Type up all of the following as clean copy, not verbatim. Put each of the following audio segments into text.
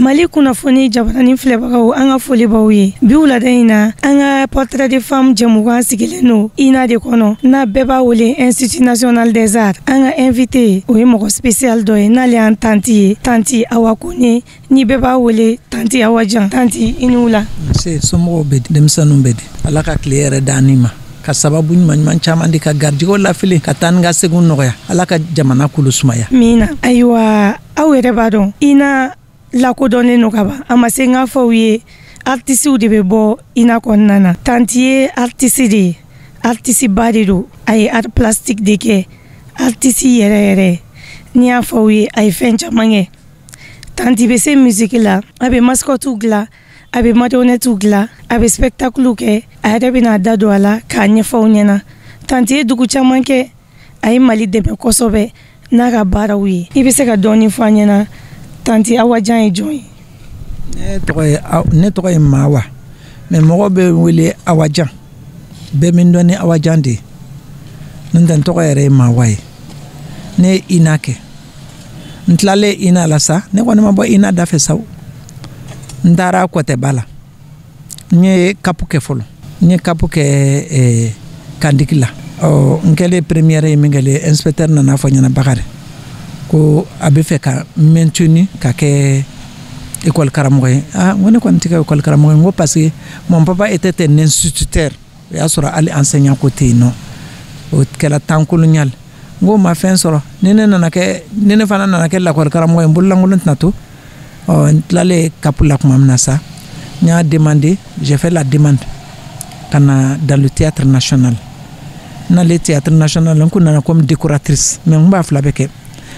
Mali kunnafoni jabarani filɛbagaw an ka foli b'aw ye bi wulada in na an ka portrait de femme jɛmukan sigilen no INA de kɔnɔ n'a bɛɛ b'a wele Institut National des Arts an ka invité o ye mɔgɔ spécial dɔ ye n'ale y'an tanti ye tanti Awa Kone ni bɛɛ b'a wele tanti Awa Jan tanti i ni wula somɔgɔw bɛ di denmisɛnninw bɛ di Ala ka tile yɛrɛ d'ani ma ka sababu ɲuman caman di ka garijɛgɛw lafili ka taa ni ka segin nɔgɔya Ala ka jamana kolo sumaya mina ayiwa aw yɛrɛ b'a dɔn INA lakodɔnnen no ka ban a ma se n k'a fɔ ye artisiw de bɛ bɔ INA kɔnɔna na tanti ye artiste de ye artiste ba de don a ye art plastique de kɛ artiste yɛrɛ yɛrɛ ni y'a fɔ ye a ye fɛn caman kɛ tanti bɛ se musique la a bɛ mascotte dilan a bɛ marionnette dilan a bɛ spectacle kɛ a yɛrɛ bɛna da don a la k'a ɲɛfɔ aw ɲɛna tanti ye dugu caman kɛ a ye Mali dɛmɛ kosɛbɛ n'a ka baaraw ye i bɛ se ka dɔɔni fɔ an ɲɛna tanti Awa Jan ye jɔn ye ne tɔgɔ ye Mawa mais mɔgɔ bɛ wele Awa Jan bɛɛ min dɔn ni Awa Jan de ne tɛ n tɔgɔ yɛrɛ ye Mawa ye ne ye INA kɛ n tilalen INA la sa ne kɔni ma bɔ INA da fɛ sa n taara Kɔtɛba la n ye kapu kɛ fɔlɔ n ye kapu kɛ Kandigi la n kɛlen première ye min kɛlen inspecteur nana fɔ ɲɛna Bakari ko a bɛ fɛ ka maintenir ka kɛ école karamɔgɔ ye n ko ne kɔni tɛ kɛ école karamɔgɔ ye n ko parce que mon papa était un instituteur o y'a sɔrɔ hali enseignant ko tɛ yen nɔ o kɛra temps colonial n ko ma fɛn sɔrɔ ni ne fana nana kɛ lakɔli karamɔgɔ ye n bololankolon tɛna to n tilalen kapu la tuma min na sa n y'a demandé j'ai fait la demande ka na dans le théâtre national n'ale théâtre national n ko nana comme décoratrice mais n b'a fila bɛɛ kɛ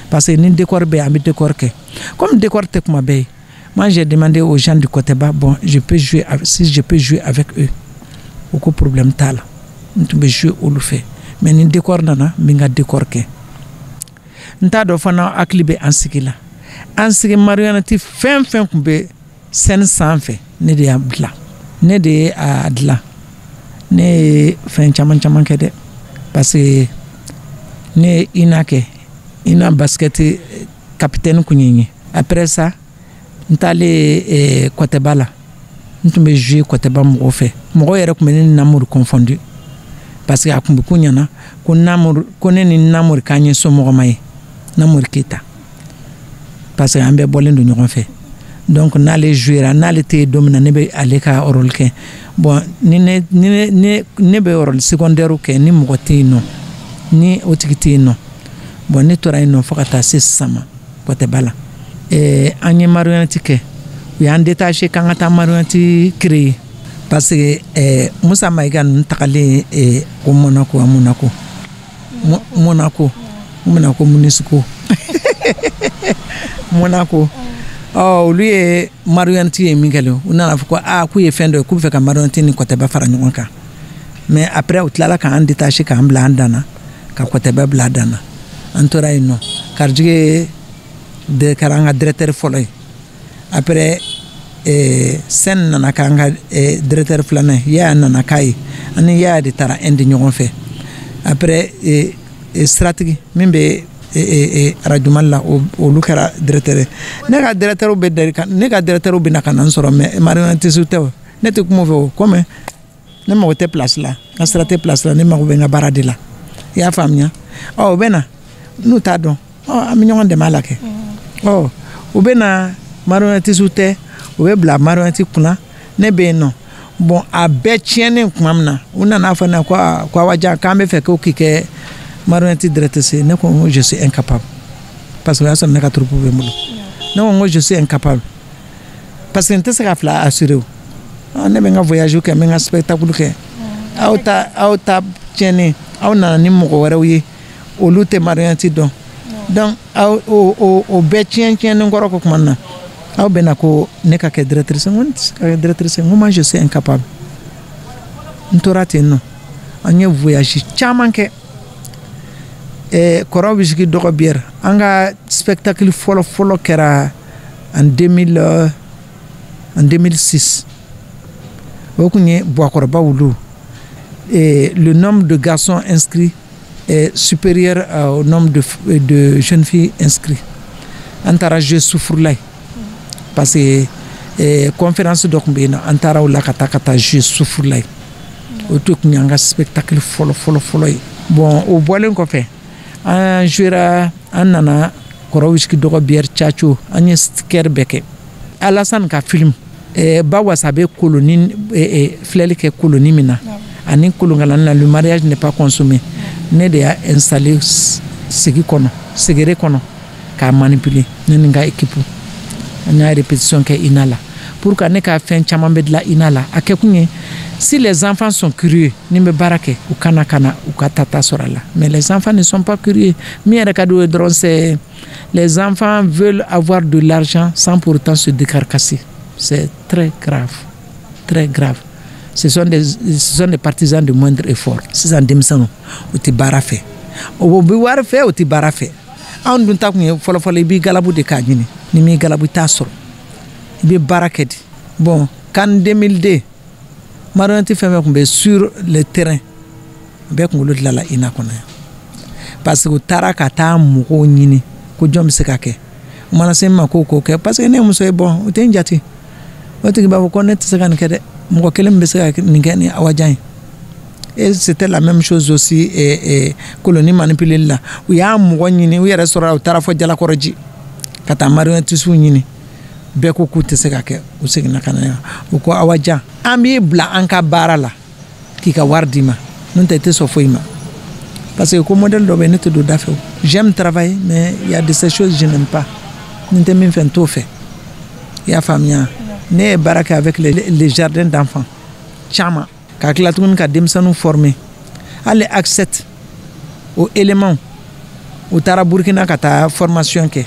parce que ni décor bɛ an bɛ décor kɛ comme décor tɛ kuma bɛɛ ye moi j'ai demandé aux gens du Kɔtɛba bon si je peux jouer avec eux o ko problème t'a la n tun bɛ jouer olu fɛ mais ni décor nana n bɛ n ka décor kɛ n t'a dɔn fana hakili bɛ an sigi la an sigi marionnette fɛn fɛn tun bɛ scène sanfɛ ne de y'a dilan ne de ye a dilan ne ye fɛn caman caman kɛ dɛ parce que ne ye INA kɛ INA basket capitaine kun ye n ye après ça n taalen Kɔtɛba la n tun bɛ jouer Kɔtɛba mɔgɔw fɛ mɔgɔw yɛrɛ tun bɛ ne ni Namori confondu parce que a tun bɛ k'u ɲɛna ko ne ni Namori k'an ye somɔgɔ ma ye Namori Keyita parce que an bɛɛ bɔlen don ɲɔgɔn fɛ donc n'ale jouera n'ale tɛ yen don min na ne bɛ ale ka rôle kɛ bon ni ne bɛ rôle secondaire kɛ ni mɔgɔ tɛ yen nɔ ni o tigi tɛ yen nɔ bon ne tora yen nɔ fo ka taa se sisan ma Kɔtɛba la an ye marionnette kɛ u y'an détaché k'an ka taa marionnette créer parce que Musa Mayiga ninnu tagalen o Monaco Munisiko Monaco olu ye marionnette ye min kɛ u nana fɔ ko k'u ye fɛn dɔ ye k'u bɛ fɛ ka marionnette ni Kɔtɛba fara ɲɔgɔn kan mais après u tilala k'an détaché k'an bila an danna ka Kɔtɛba bila danna an tora yen nɔ Karijige de kɛra an ka directeur fɔlɔ ye après scène nana k'an ka directeur filanan ye Yaya nana k'a ye ani Yaya de taara Inde ɲɔgɔn fɛ après Siratigi min bɛ radio Mali la olu kɛra directeur ye ne ka directeur bɛ na ka na n sɔrɔ mais marionnettiste tɛ ne tɛ kuma o fɛ o comme ne mago tɛ place la n ka sira tɛ place la ne mago bɛ n ka baara de la i y'a faamuya u bɛ na n'u t'a dɔn an bɛ ɲɔgɔn dɛmɛ a la kɛ u bɛ na marionnettiste tɛ u bɛ bila marionnette kunna ne bɛ yen nɔ bon a bɛɛ tiɲɛnen tuma min na u nana fɔ ne ko Awa Jan k'an bɛ fɛ k'o k'i kɛ marionnette directrice ne ko n ko je suis incapable parce que o y'a sɔrɔ ne ka troupe bɛ n bolo ne ko n ko je suis incapable parce que n tɛ se ka fila assurer o ne bɛ n ka voyage kɛ n bɛ n ka spectacle kɛ aw ta tiɲɛnen aw nana ni mɔgɔ wɛrɛw ye olu tɛ marionnette dɔn donc o bɛɛ tiɲɛnen kɔrɔ ko tuma na aw bɛ na ko ne ka kɛ directrice n ko n tɛ se ka kɛ directrice n ko moi je suis incapable n tora ten nɔ an ye voyage caman kɛ kɔrɔ bɛ sigi dɔgɔ biyɛri an ka spectacle fɔlɔ kɛra en 2006 o kun ye Buakɔrɔba wulu le nombre de garçons inscrits est supérieur au nombre de jeunes filles inscrites an taara jouer Soufurulaye parce que conférence dɔ kun bɛ yen nɔ an taara o la ka taa jouer Sofurula ye o tun kun y'an ka spectacle fɔlɔ ye bon o bɔlen kɔfɛ an jouera an nana kɔrɔ wisiki dɔgɔ bière Chacho an ye kɛri bɛɛ kɛ Alassane ka film ba wasa bɛ colonie filɛli kɛ colonie min na ani kolonkalani la le mariage n'est pas consommé ne de y'a installé segere kɔnɔ k'a manipuler ne ni n ka équipe an y'a répétition kɛ INA la pour que ne ka fɛn caman bɛ dilan INA la a kɛ kun ye si les enfants sont curieux ni n bɛ baara kɛ u kana u ka ta sɔrɔ a la mais les enfants ne sont pas curieux min yɛrɛ ka d'u ye dɔrɔn c'est les enfants veulent avoir de l'argent sans pour autant se décarcasser c'est très grave ce sont des partisans de moindre effort sisan denmisɛnninw u tɛ baara fɛ o bɛ wari fɛ o tɛ baara fɛ anw dun ta kun ye fɔlɔfɔlɔ i b'i galabu de k'a ɲini ni m'i galabu i t'a sɔrɔ i bɛ baara kɛ di bon CAN 2002 marionnette fɛn fɛn kun bɛ sur le terrain bɛɛ kunkolo dilanna INA kɔnɔ yan parce que u taara ka taa mɔgɔw ɲini ko jɔn bɛ se ka kɛ u mana se n ma k'o k'o kɛ parce que ne ye muso ye bon o tɛ n jate o tigi b'a fɔ ko ne tɛ se ka nin kɛ dɛ mɔgɔ kelen bɛ se ka nin kɛ ni Awajan ye et c'était la même chose aussi colonie manipulée la u y'a mɔgɔ ɲini u yɛrɛ sɔrɔ u taara fɔ Jalakɔrɔji ka taa marionnettesiw ɲini bɛɛ ko k'u tɛ se ka kɛ u seginna ka na yan u ko Awajan an b'i bila an ka baara la k'i ka wari d'i ma n'o tɛ i tɛ sɔn foyi ma parce que ko modèle dɔ bɛ ne tɛ don da fɛ o j'aime travailler mais il y a de ces choses je n'aime pas ni n tɛ min fɛ n t'o fɛ i y'a faamuya ne ye baara kɛ avec les jardins d'enfants caman ka tila tuguni ka denmisɛnninw former hali ACCET o élément u taara Burkina ka taa formation kɛ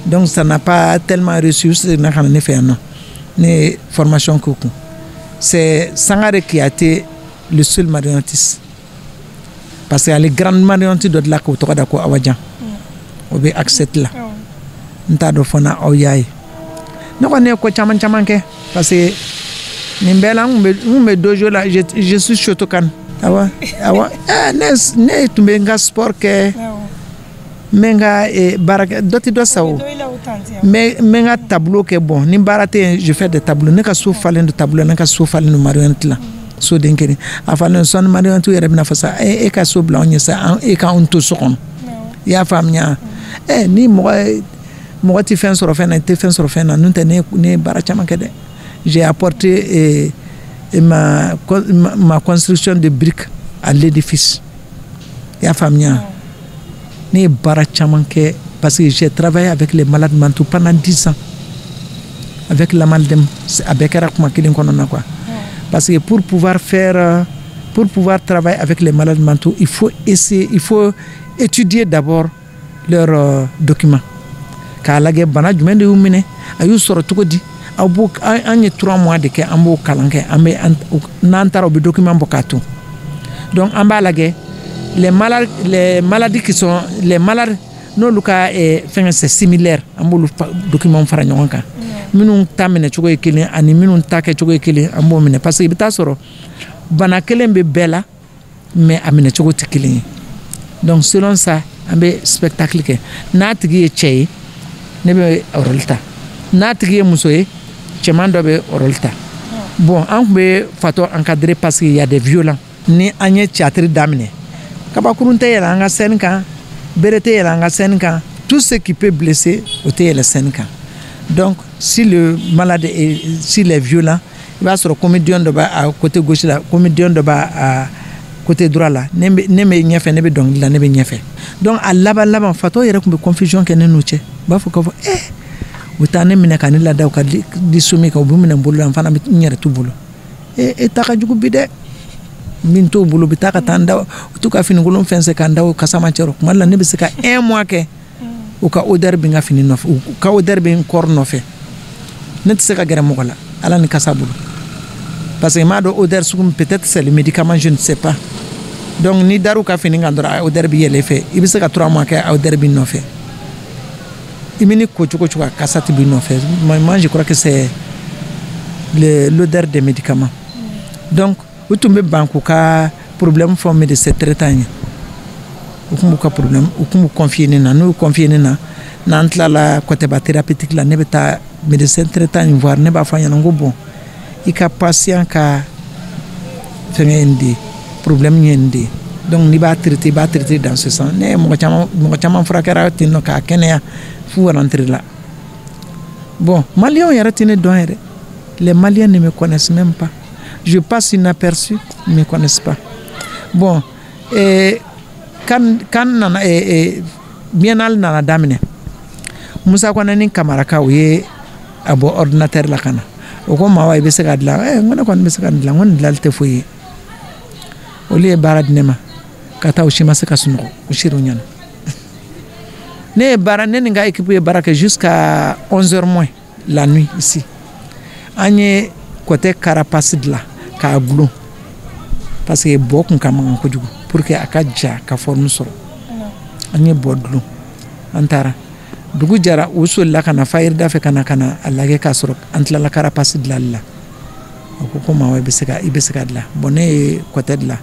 donc ça n'a pas tellement reçu na ka na ne fɛ yan nɔ ne ye formation k'o kun c'est Sangare qui a été le seul marionnettiste parce que ale grande marionnette dɔ dilan k'o tɔgɔ da ko Awajan o bɛ ACCET la n t'a dɔn fana aw y'a ye ne kɔni ye ko caman kɛ parce que nin bɛɛ la n kun bɛ dojo la je suis Shotokan awa ne tun bɛ n ka sport kɛ n bɛ n ka baara kɛ dɔ tɛ dɔ sa o n bɛ n ka tableau kɛ bon ni baara tɛ yen je fais des tableaux ne ka so falen don tableau ne ka so falen don marionnette la so den kelen a falen don sɔnni marionnette yɛrɛ bɛna fɔ sa e ka so bila anw ɲɛ sa e k'anw to so kɔnɔ i y'a faamuya ni mɔgɔ tɛ fɛn sɔrɔ fɛn na i tɛ fɛn sɔrɔ fɛn na n'o tɛ ne ye baara caman kɛ dɛ j'ai apporté ma construction de briques à l'édifice i y'a faamuya ne ye baara caman kɛ parce que j'ai travaillé avec les malades mentaux pendant 10 ans avec la Maldem a bɛɛ kɛra kuma kelen kɔnɔna quoi parce que pour pouvoir travailler avec les malades mentaux il faut étudier d'abord leurs documents k'a lajɛ bana jumɛn de y'u minɛ a y'u sɔrɔ cogo di aw b'o an ye 3 mois de kɛ an b'o kalan kɛ n'an taara u bɛ document bɔ k'a to donc an b'a lajɛ les maladies qui sont les malades n'olu ka fɛn c'est similaire an b'olu document fara ɲɔgɔn kan minnu ta minɛ cogo ye kelen ani minnu ta kɛ cogo ye kelen an b'o minɛ parce que i bɛ taa sɔrɔ bana kelen bɛ bɛɛ la mais a minɛ cogo tɛ kelen ye donc selon ça an bɛ spectacle kɛ n'a tigi ye cɛ ye ne bɛ rôle ta n'a tigi ye muso ye cɛman dɔ bɛ rôle ta bon an tun bɛ fatɔ encadrer parce qu'il y a des violents ni an ye théâtre daminɛ kabakurun tɛ yɛlɛ an ka scène kan bere tɛ yɛlɛ an ka scène kan tout ce qui peut blesser o tɛ yɛlɛ scène kan donc si le malade et s'il est violent i b'a sɔrɔ comédien dɔ b'a à côté gauche la comédien dɔ b'a à côté droit la ne bɛ ɲɛfɛ ne bɛ dɔnkili la ne bɛ ɲɛfɛ donc a laban fatɔ yɛrɛ tun bɛ confusion kɛ ne n'u cɛ u b'a fɔ k'a fɔ u taa ne minɛ ka ne lada u ka di somi kan u bɛ minɛ n bolo la n fana bɛ n yɛrɛ t'u bolo e ta ka jugu bi dɛ min t'u bolo bɛ taa ka taa n da u t'u ka finikolon fɛn se ka n da o kasa ma cɛ kuma la ne bɛ se ka 1 mois kɛ u ka odeur bɛ n ka fini nɔfɛ u ka odeur bɛ n kɔrɔ nɔfɛ ne tɛ se ka gɛrɛ mɔgɔ la ala ni kasa bolo parce que n m'a dɔn odeur sugu peut-être c'est le médicament je ne sais pas donc ni dar'u ka fini kan dɔrɔn odeur bɛ yɛlɛ i fɛ i bɛ se ka 3 mois kɛ odeur bɛ nɔfɛ i bɛ ni ko cogo cogo a kasa tɛ bɛ nɔfɛ moi je crois que c'est l'odeur des médicaments donc u tun bɛ ban k'u ka problème fɔ médecin traitant ye u tun b'u ka problème u tun b'u confier ne na n'u confier ne na n'an tilala côté thérapeutique la ne bɛ taa médecin traitant voir ne b'a fɔ ɲɛna ko bon i ka patient ka fɛngɛ in de problème ye in de donc n'i b'a traiter dans ce sens ne mɔgɔ caman furakɛra ten nɔ k'a kɛnɛya f'u rentrer la bon Maliens yɛrɛ tɛ ne dɔn yɛrɛ les Maliens ne me connaissent même pas je passe inaperçu ils ne me connaissent pas bon kan nana biennale nana daminɛ Musa Kɔnɛ ni Kamaraka u ye a bɔ ordinateur la ka na o ko maa wa i bɛ se ka dilan n ko ne kɔni bɛ se ka dilan n ko nin dilali tɛ foyi ye olu ye baara di ne ma ka taa o si ma se ka sunɔgɔ o sir'u ɲɛna ne ni n ka équipe ye baara kɛ jusqu'à 11h moins la nuit ici an ye côté carapace dilan k'a gulon parce que bɔ kun ka magan kojugu pour que a ka ja ka forme sɔrɔ an ye bɔ dulon an taara dugu jara u solila ka na fayirida fɛ ka na a lajɛ k'a sɔrɔ an tilala carapace dilali la o ko ko maa wa i bɛ se ka dilan bon ne ye côté dilan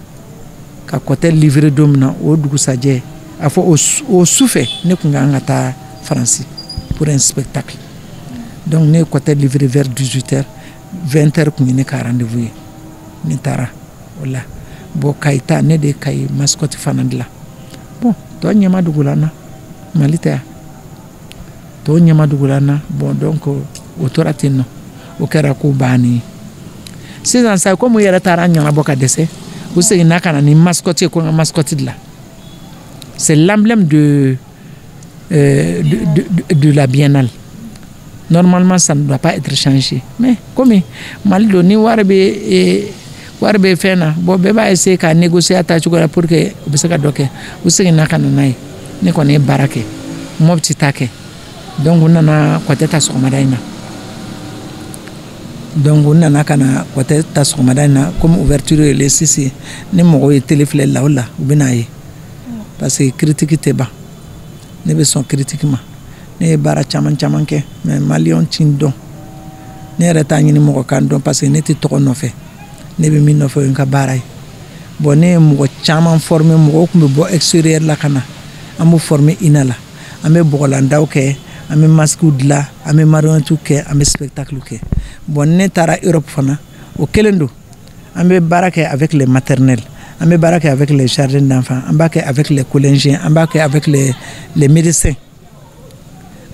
ka côté livrer don min na o dugusajɛ a fɔ o sufɛ ne kun kan ka taa Faransi pour un spectacle donc ne ye côté livrer vers 18h 20h kun ye ne ka rendez-vous ye ne taara o la bon Kayita ne de ye Kayi mascotte fana dilan bon tɔ ɲɛma dugula n na Mali tɛ yan tɔ ɲɛma dugula n na bon donc o tora ten nɔ o kɛra ko bannen ye sisan sa comme u yɛrɛ taara ɲɛnabɔ ka dɛsɛ u seginna ka na ni mascotte ye ko n ka mascotte dilan c'est l'emblème de la biennale normalement ça ne doit pas être changé mais comme Mali do ni wari bɛ fɛn na bon bɛɛ b'a essayer ka négocier a tacogo la pour que u bɛ se ka dɔ kɛ u seginna ka na n'a ye ne kɔni ye baara kɛ Mopti ta kɛ donc u nana Kɔtɛ ta sɔgɔmada in na donc u nana ka na Kɔtɛ ta sɔgɔmada in na comme ouverture ye le 6 ye ni mɔgɔw ye télé filɛ la o la u bɛ n'a ye parce que critique tɛ ban ne bɛ sɔn critique ma ne ye baara caman kɛ mais Maliens ti n dɔn ne yɛrɛ t'a ɲini mɔgɔ k'an dɔn parce que ne tɛ tɔgɔ nɔfɛ ne bɛ min nɔfɛ o ye n ka baara ye bon ne ye mɔgɔ caman former mɔgɔw tun bɛ bɔ extérieur la ka na an b'u former INA la an bɛ bɔgɔlandaw kɛ an bɛ masques dilan an bɛ marionnettes kɛ an bɛ spectacle kɛ bon ne taara Europe fana o kelen don an bɛ baara kɛ avec les maternelles an bɛ baara kɛ avec les jardins d'enfants an b'a kɛ avec les collégiens an b'a kɛ avec les médecins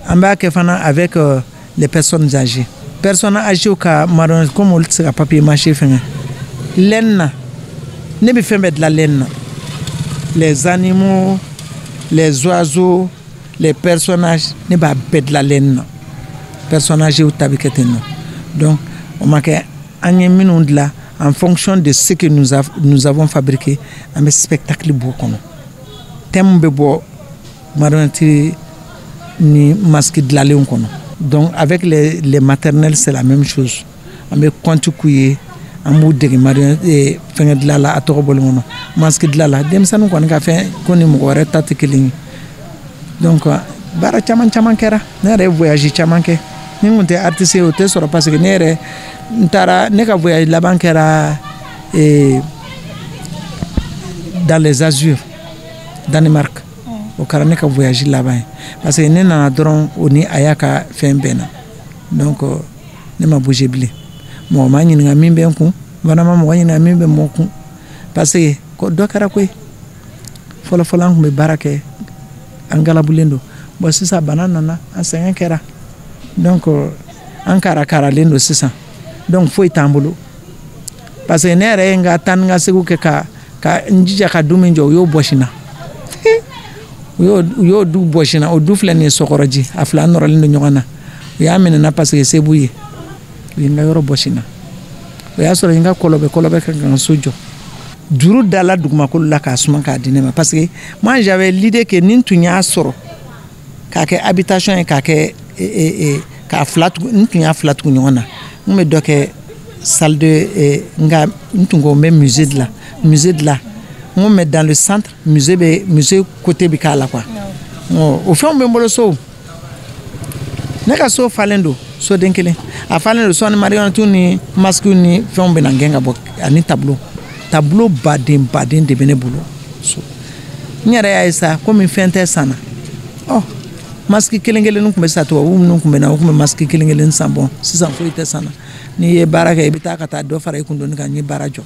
an b'a kɛ fana avec les personnes âgées ka marionnettes comme olu tɛ se ka papier mâché fɛngɛ laine na ne bɛ fɛn bɛɛ dilan laine na les animaux les oiseaux les personnages ne b'a bɛɛ dilan laine na personnages ta bɛ kɛ ten nɔ donc o ma kɛ an ye minnu dilan en fonction de ce que nous avons fabriqué an bɛ spectacle b'o kɔnɔ thème bɛ bɔ marionnette ni masque dilanlenw kɔnɔ donc avec les maternelles c'est la même chose an bɛ conte k'u ye an b'u dege marionnette fɛngɛ dilan la a tɔgɔ bɔlen kɔnɔ masque dilan la denmisɛnninw kɔni ka fɛn ko ni mɔgɔ wɛrɛ ta tɛ kelen ye donc baara caman kɛra ne yɛrɛ ye voyage caman kɛ ni n kun tɛ artiste ye o tɛ sɔrɔ parce que ne yɛrɛ n taara ne ka voyage laban kɛra dans les Azurs Danemark o kɛra ne ka voyage laban ye parce que ne nana dɔrɔn o ni a y'a ka fɛn bɛnna donc ne ma bouger bilen mɔgɔ ma ɲininka min bɛ n kun vraiment mɔgɔ ɲininka min bɛ mɔgɔ kun parce que dɔ kɛra koyi fɔlɔfɔlɔ an kun bɛ baara kɛ an galabulen don bon sisan bana nana an sɛgɛn kɛra donc an karakaralen don sisan donc foyi t'an bolo parce que ne yɛrɛ ye n ka taa ni ka segu kɛ ka n jija ka du min jɔ u y'o bɔsi n na u y'o du bɔsi n na o du filɛ nin ye Sɔkɔrɔji a fila nɔrɔlen don ɲɔgɔn na u y'a minɛ n na parce que se b'u ye u ye n ka yɔrɔ bɔsi n na o y'a sɔrɔ n ka kɔlɔbɛ ka kan ka so jɔ juru dala dugumakolo la k'a suma k'a di ne ma parce que moi j'avais l'idée que ni n tun y'a sɔrɔ k'a kɛ habitation ye k'a kɛ k'a fila tugu n tun y'a fila tugu ɲɔgɔn na n bɛ dɔ kɛ salle de nka n tun ko n bɛ musée dilan n ko mais dans le centre musée côté bɛ k'a la quoi o fɛnw bɛ n bolo so ne ka so falen don soden kelen a falen don sɔɔni marionnettes ni masques ni fɛnw bɛ na gɛn ka bɔ ani tableau baden de bɛ ne bolo so n yɛrɛ y'a ye sa komi fɛn tɛ san na masque kelen nu kun bɛ sa tubabu minnu kun bɛ na u kun bɛ masque kelen san bɔn sisan foyi tɛ san na n'i ye baara kɛ i bɛ taa ka taa dɔ fara i kun dɔɔni kan n ye baara jɔ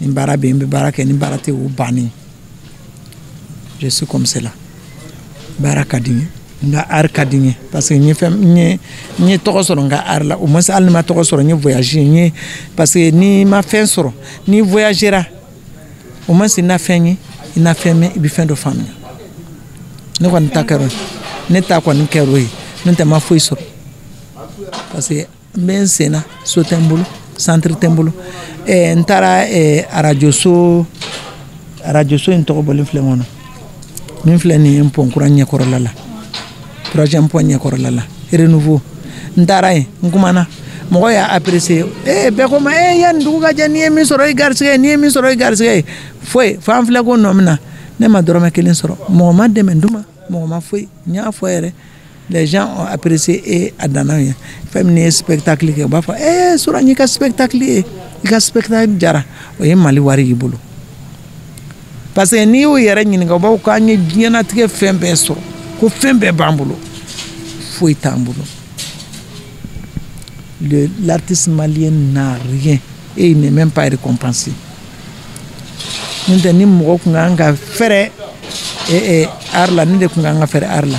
nin baara bɛ yen n bɛ baara kɛ ni baara tɛ o bannen je suis comme cela baara ka di n ye n ka art ka di n ye parce que n ye tɔgɔ sɔrɔ n ka art la au moins hali ni ma tɔgɔ sɔrɔ n ye voyage n ye parce que n'i ma fɛn sɔrɔ n'i voyagera au moins i na fɛn ye i na fɛn mɛn i bɛ fɛn dɔ faamuya ne kɔni ta kɛra ne ta kɔni kɛra o ye n'o tɛ n ma foyi sɔrɔ parce que n bɛ n sen na so tɛ n bolo centre tɛ n bolo n taara radio so in tɔgɔ bɔlen filɛ n kɔnɔ min filɛ nin ye n pɔn kura ɲɛkɔrɔla la troisième point ɲɛkɔrɔla la renouveau n taara yen n kumana mɔgɔ y'a apprécier bɛɛ ko ma yanni dugu ka jɛ n'i ye min sɔrɔ i garisigɛ n'i ye min sɔrɔ i garisigɛ foyi f'an filɛ ko nɔ min na ne ma dɔrɔmɛ kelen sɔrɔ mɔgɔ ma dɛmɛ n duma mɔgɔ ma foyi n y'a fɔ yɛrɛ les gens ont apprécié a danna ye fɛn min ye spectacle kɛ u b'a fɔ sura n y'i ka spectacle ye i ka spectacle jara o ye Mali wari y'i bolo parce que n'i y'o yɛrɛ ɲininka u b'a fɔ k'an ye diɲɛnatigɛ fɛn bɛɛ sɔrɔ ko fɛn bɛɛ b'an bolo foyi t'an bolo l'artiste malien n'a rien et il n'est même pas récompensé n'o tɛ ni mɔgɔ kun kan ka fɛrɛ art la ne de kun kan ka fɛrɛ art la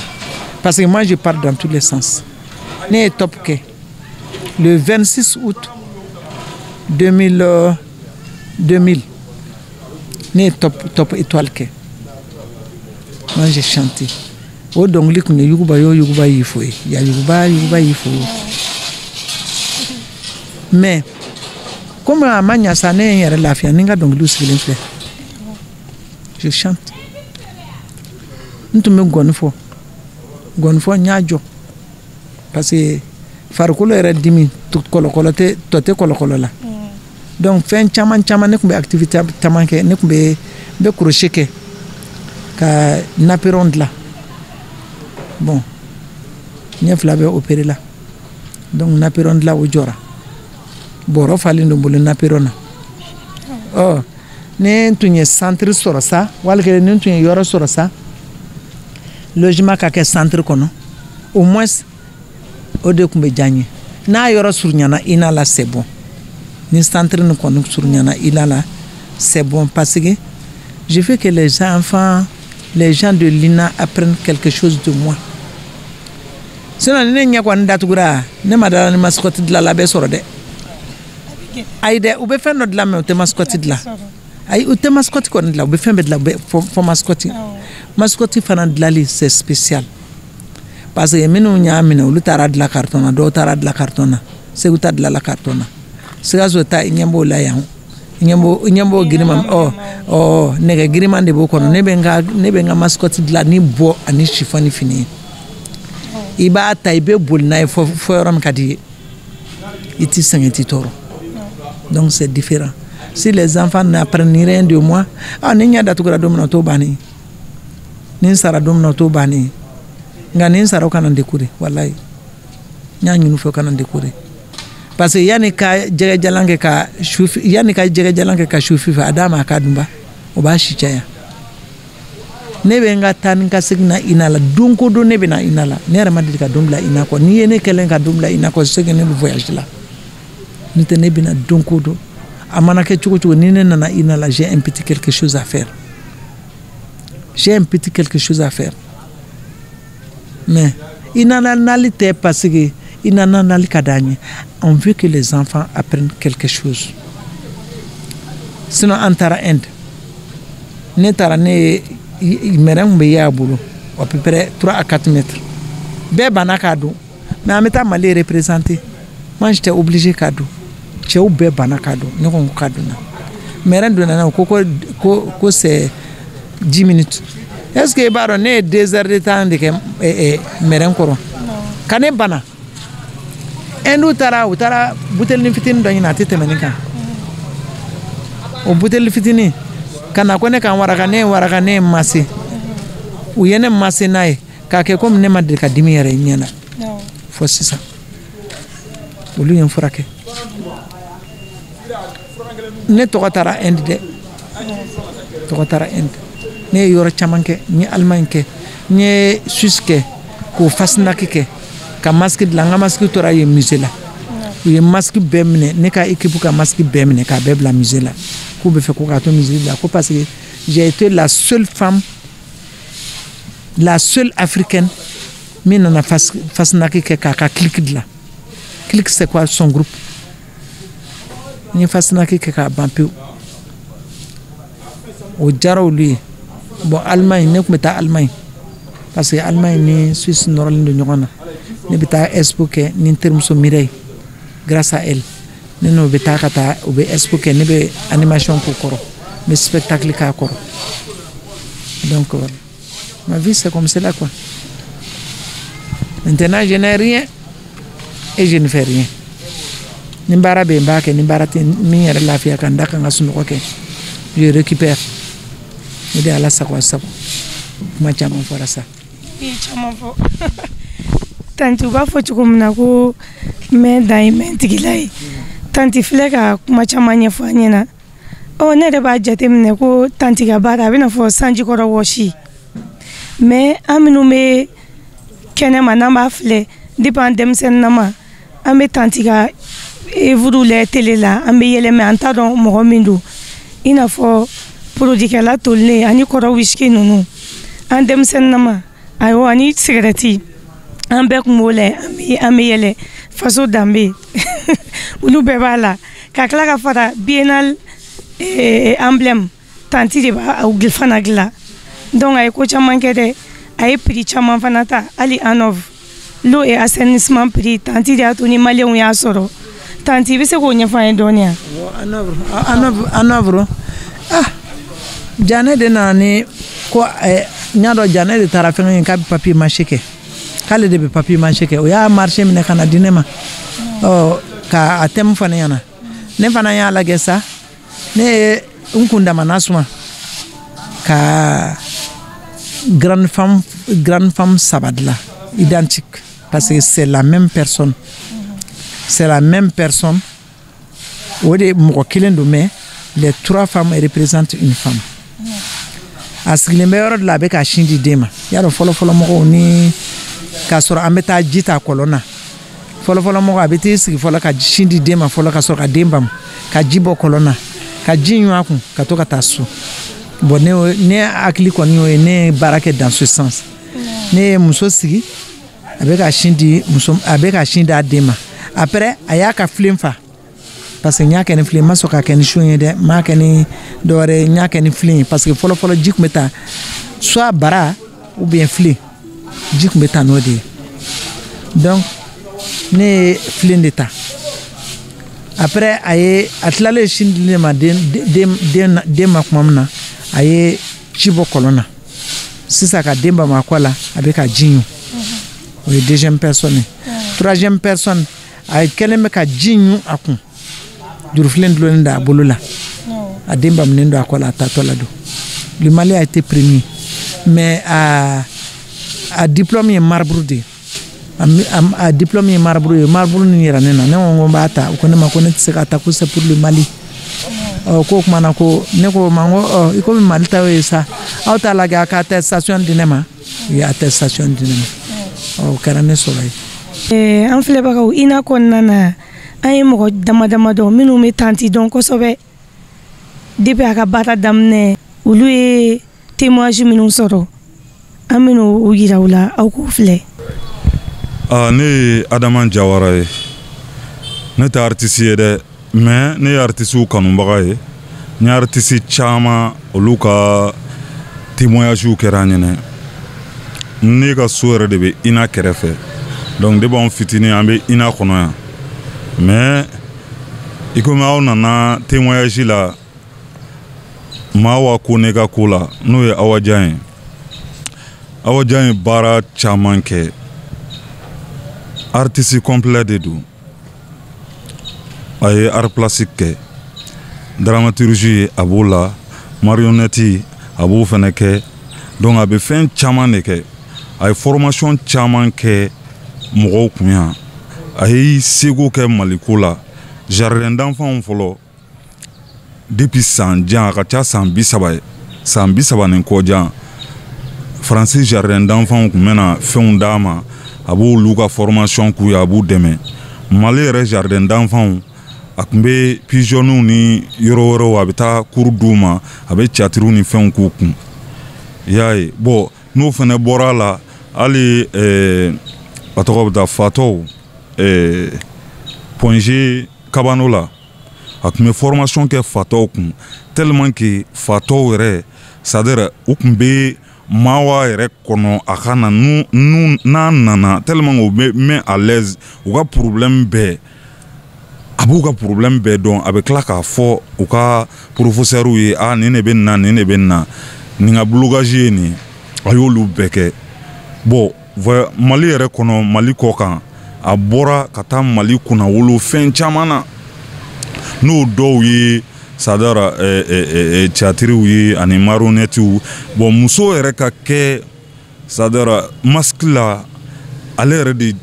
parce que moi je pars dans tous les sens ne ye top kɛ le 26 août 2000 ne ye top étoile kɛ moi j'ai chanté o dɔnkili kun ye yuguba y'i fo ye ya yuguba y'i fo mais comme a ma ɲa sa ne ye n yɛrɛ lafiya ni n ka dɔnkiliw sigilen filɛ je chante n tun bɛ gɔni fɔ n y'a jɔ parce que farikolo yɛrɛ dimi kɔlɔkɔlɔ tɛ tɔ tɛ kɔlɔkɔlɔ la donc fɛn caman ne tun bɛ activité caman kɛ ne tun bɛ crochet kɛ ka naperon dilan bon ɲɛ fila bɛ opéré la donc naperon dilan o jɔra bɔrɔ falen don bolo naperon na ne tun ye centre sɔrɔ sa walikelen ne tun ye yɔrɔ sɔrɔ sa logement ka kɛ centre kɔnɔ au moins o de tun bɛ diya n ye n'a yɔrɔ surunyana ina la c'est bon ni centre ni kɔni surunyana ina la c'est bon parce que je veux que les enfants les gens de l'INA apprennent quelque chose de moi sinon ni ne ɲɛ kɔni datugura ne ma dala ni mascotte dilan la bɛ sɔrɔ dɛ ayi dɛ u bɛ fɛn dɔ dilan mɛ u tɛ mascotte dilan ayi u tɛ mascotte kɔni dilan u bɛ fɛn bɛɛ dilan u bɛ fɔ mascotte fana dilali c'est spécial parce que minnu y'a minɛ olu taara dilan carton na dɔw taara dilan carton na Segu ta dilala carton na Sikaso ta i ɲɛ b'o la yan i ɲɛ b'o giriman nɛgɛ giriman de b'o kɔnɔ ne bɛ n ka mascotte dilan ni bɔ ani chiffon ni fini ye i b'a ta i bɛ boli n'a ye fɔ yɔrɔ min ka di ye i t'i sɛgɛn i t'i tɔɔrɔ donc c'est différent si les enfants n'apprennent rien de moi ni ɲɛ datugura don min na o t'o bannen ni n sara don min na o t'o bannen nka ni n sara o kana n décorer walayi n y'a ɲini u fɛ o kana n décorer parce que yanni ka jɛgɛjalan kɛ ka su fifɛ a d'a ma a ka dunba o b'a si caya ne bɛ n ka taa ni ka segin na ina la don ko don ne bɛ na ina la ne yɛrɛ ma deli ka don bila ina kɔ n'i ye ne kɛlen ka don bila ina kɔ c'est que ne bɛ voyage la n'o tɛ ne bɛ na don ko don a mana kɛ cogo cogo ni ne nana ina la j'ai un petit quelque chose à faire mais ina la nali tɛ parce que ina na nali ka d'an ye on veut que les enfants apprennent quelque chose sinon an taara Inde ne taara ne mɛrɛn kun bɛ ye a bolo à peu près 3 à 4 mètres bɛɛ banna k'a don mais an bɛ taa Mali représenter moi j'étais obligé k'a don cɛw bɛɛ banna k'a don ne ko k'a donna mɛrɛn donna na ko c'est 10 minutes est-ce que i b'a dɔn ne ye 2 heures de temps de kɛ mɛrɛn kɔrɔ ka ne bana u taara butelini fitini dɔ ɲini a tɛ tɛmɛ nin kan o buteli fitini ka na ko ne kan waraka ne ye waraka ne ye mase u ye ne mase n'a ye k'a kɛ komi ne ma deli ka dimi yɛrɛ ɲɛ na fɔ sisan olu ye n furakɛ ne tɔgɔ taara Inde dɛ ne ye yɔrɔ caman kɛ n ye Allemagne kɛ n ye Suisse kɛ k'o fasinaki kɛ ka masque dilan n ka masque tora yen musée la u ye masque bɛɛ minɛ ne ka équipe ka masque bɛɛ minɛ k'a bɛɛ bila musée la k'u bɛ fɛ ko k'a to musée la ko parce que j'ai été la seule femme la seule africaine min nana fasinaki kɛ k'a ka clique dilan clique c'est quoi son groupe n ye fasinaki kɛ k'a ban pewu o diyara olu ye bon Allemagne ne tun bɛ taa Allemagne parce que Allemagne ni Suisse nɔrɔlen don ɲɔgɔn na ne bɛ taa expo kɛ ni n terimuso Mireille grâce à elle ne n'o bɛ taa ka taa u bɛ expo kɛ ne bɛ animation k'o kɔrɔ n bɛ spectacle k'a kɔrɔ donc ma vie c'est comme cela quoi maintenant je n'ai rien et je ne fais rien ni baara bɛ yen n b'a kɛ ni baara tɛ min yɛrɛ lafiya ka n da kan ka sunɔgɔ kɛ je récupère o de Ala sago a sago kuma caman fɔra sa. I caman fɔ tanti u b'a fɔ cogo min na ko mɛ dan ye mɛ tigila ye tanti filɛ ka kuma caman ɲɛfɔ an ɲɛna ne yɛrɛ b'a jateminɛ ko tanti ka baara a bɛ na fɔ sanjikɔrɔ wɔsi mais an minnu bɛ kɛnɛma n'an b'a filɛ depuis an denmisɛnninama an bɛ tanti ka œuvre lajɛ télé la an bɛ yɛlɛ mais an t'a dɔn mɔgɔ min don i n'a fɔ produikɛla tolilen ani kɔrɔ wisiki ninnu an denmisɛnninama ayiwa ani sigarɛti an bɛɛ kun b'o lajɛ an bɛ yɛlɛ faso danbe olu bɛɛ b'a la ka tila ka fara biennale emblème tanti de b'a fana dilan donc a ye ko caman kɛ dɛ a ye prix caman fana ta hali ANOV l'eau et assainissement prix tanti de y'a to ni maliyɛnw y'a sɔrɔ tanti i bɛ se k'o ɲɛfɔ an ye dɔɔni wa. ANOV Janɛ de nana ni ko n y'a dɔn Janɛ de taara fɛn ye k'a bɛ papier mâché kɛ k'ale de bɛ papier mâché kɛ o y'a marché minɛ ka na di ne ma ka a thème fɔ ne ɲɛna ne fana y'a lajɛ sa ne ye n kun dama nasuma ka grande femme saba dilan identique parce que c'est la même personne o de mɔgɔ kelen don mais les trois femmes représentent une femme a sigilen bɛ yɔrɔ de la a bɛ ka sin di den ma y'a dɔn fɔlɔfɔlɔ mɔgɔw ni k'a sɔrɔ an bɛ taa ji ta kɔlɔn na fɔlɔfɔlɔ mɔgɔ a bɛ t'i sigi fɔlɔ ka sin di den ma fɔlɔ ka sɔrɔ ka den bamu ka ji bɔ kɔlɔn na ka ji ɲun a kun ka to ka taa so bon ne hakili kɔni y'o ye ne ye baara kɛ dans ce sens ne ye muso sigi a bɛ ka sin di a den ma après a y'a ka filen fa parce que n y'a kɛ ni filen ma sɔn ka kɛ ni son ye dɛ n m'a kɛ ni dɔwɛrɛ n y'a kɛ ni filen ye parce que fɔlɔfɔlɔ ji tun bɛ taa soit bara ou bien filen ji tun bɛ taa n'o de ye donc ne ye filen de ta après a tilalen sin dili ma den ma tuma min na a ye ci bɔ kɔlɔn na sisan ka den bamakɔ kɔ la a bɛ ka ji ɲun o ye deuxième personne troisième personne a kɛlen bɛ ka ji ɲun a kun jurufilen dulonnen don a bolo la a den bamunen don a kɔ la a taatɔ la don le Mali a été premier mais a diplôme ye marbre de ye a diplôme ye marbre ye marbre nin yira ne na ne ko n b'a ta o ko ne ma ko ne tɛ se ka ta ko c'est pour le Mali ko kuma na ko ne ko ma ko i komi Mali ta ye sa aw t'a lajɛ a ka attestation di ne ma u ye attestation di ne ma o kɛra ne sɔrɔ ye. An filɛbagaw i n'a kɔnɔna na an ye mɔgɔ damadama dɔn minnu bɛ tanti dɔn kosɛbɛ depuis a ka baara daminɛ olu ye témoignage minnu sɔrɔ an bɛna o yira u la aw k'o filɛ. Ne ye Adama Jawara ye ne tɛ artiste ye dɛ mais ne ye artiste kanubaga ye n ye artiste caman olu ka témoignage kɛra an ɲɛna ne ka so yɛrɛ de bɛ INA kɛrɛfɛ donc de b'anw fitinin an bɛ INA kɔnɔ yan mais i komi aw nana témoignage la maa wa ko ne ka ko la n'o ye Awajan ye baara caman kɛ artiste complet de don a ye art plastique kɛ dramaturgie a b'o la marionnette a b'o fɛnɛ kɛ donc a bɛ fɛn caman de kɛ a ye formation caman kɛ mɔgɔw kun yan a ye seko kɛ Maliko la jardin d'enfants fɔlɔ depuis san jan a ka ca san 30 ye san 30 ni kɔ jan Francis Jardin d'enfants kun mena fɛnw d'a ma a b'olu ka formation k'u ye a b'u dɛmɛ Mali yɛrɛ jardin d'enfants a kun bɛ pigeonniw ni yɔrɔ wɛrɛw a bɛ taa cours d'u ma a bɛ catiriw ni fɛnw k'u kun i y'a ye bon n'o fana bɔra la hali a tɔgɔ bɛ taa fatɔw Ponge Kabano la a kun bɛ formation kɛ fatɔw kun tellement que fatɔw yɛrɛ c'est-à-dire u kun bɛ maawa yɛrɛ kɔnɔ a ka na n'a nana tellement que u bɛ mɛn à l'aise u ka problème bɛɛ a b'u ka problème bɛɛ dɔn a bɛ tila k'a fɔ u ka professeurs ye nin de bɛ nin na nin de bɛ nin na nin ka blocage ye nin a y'olu bɛɛ kɛ bon Mali yɛrɛ kɔnɔ Mali kɔ kan a bɔra ka taa Mali kunna wolo fɛn caman na n'o dɔw ye sadara catiriw ye ani marionnettes bon muso yɛrɛ ka kɛ sadara masque la ale yɛrɛ de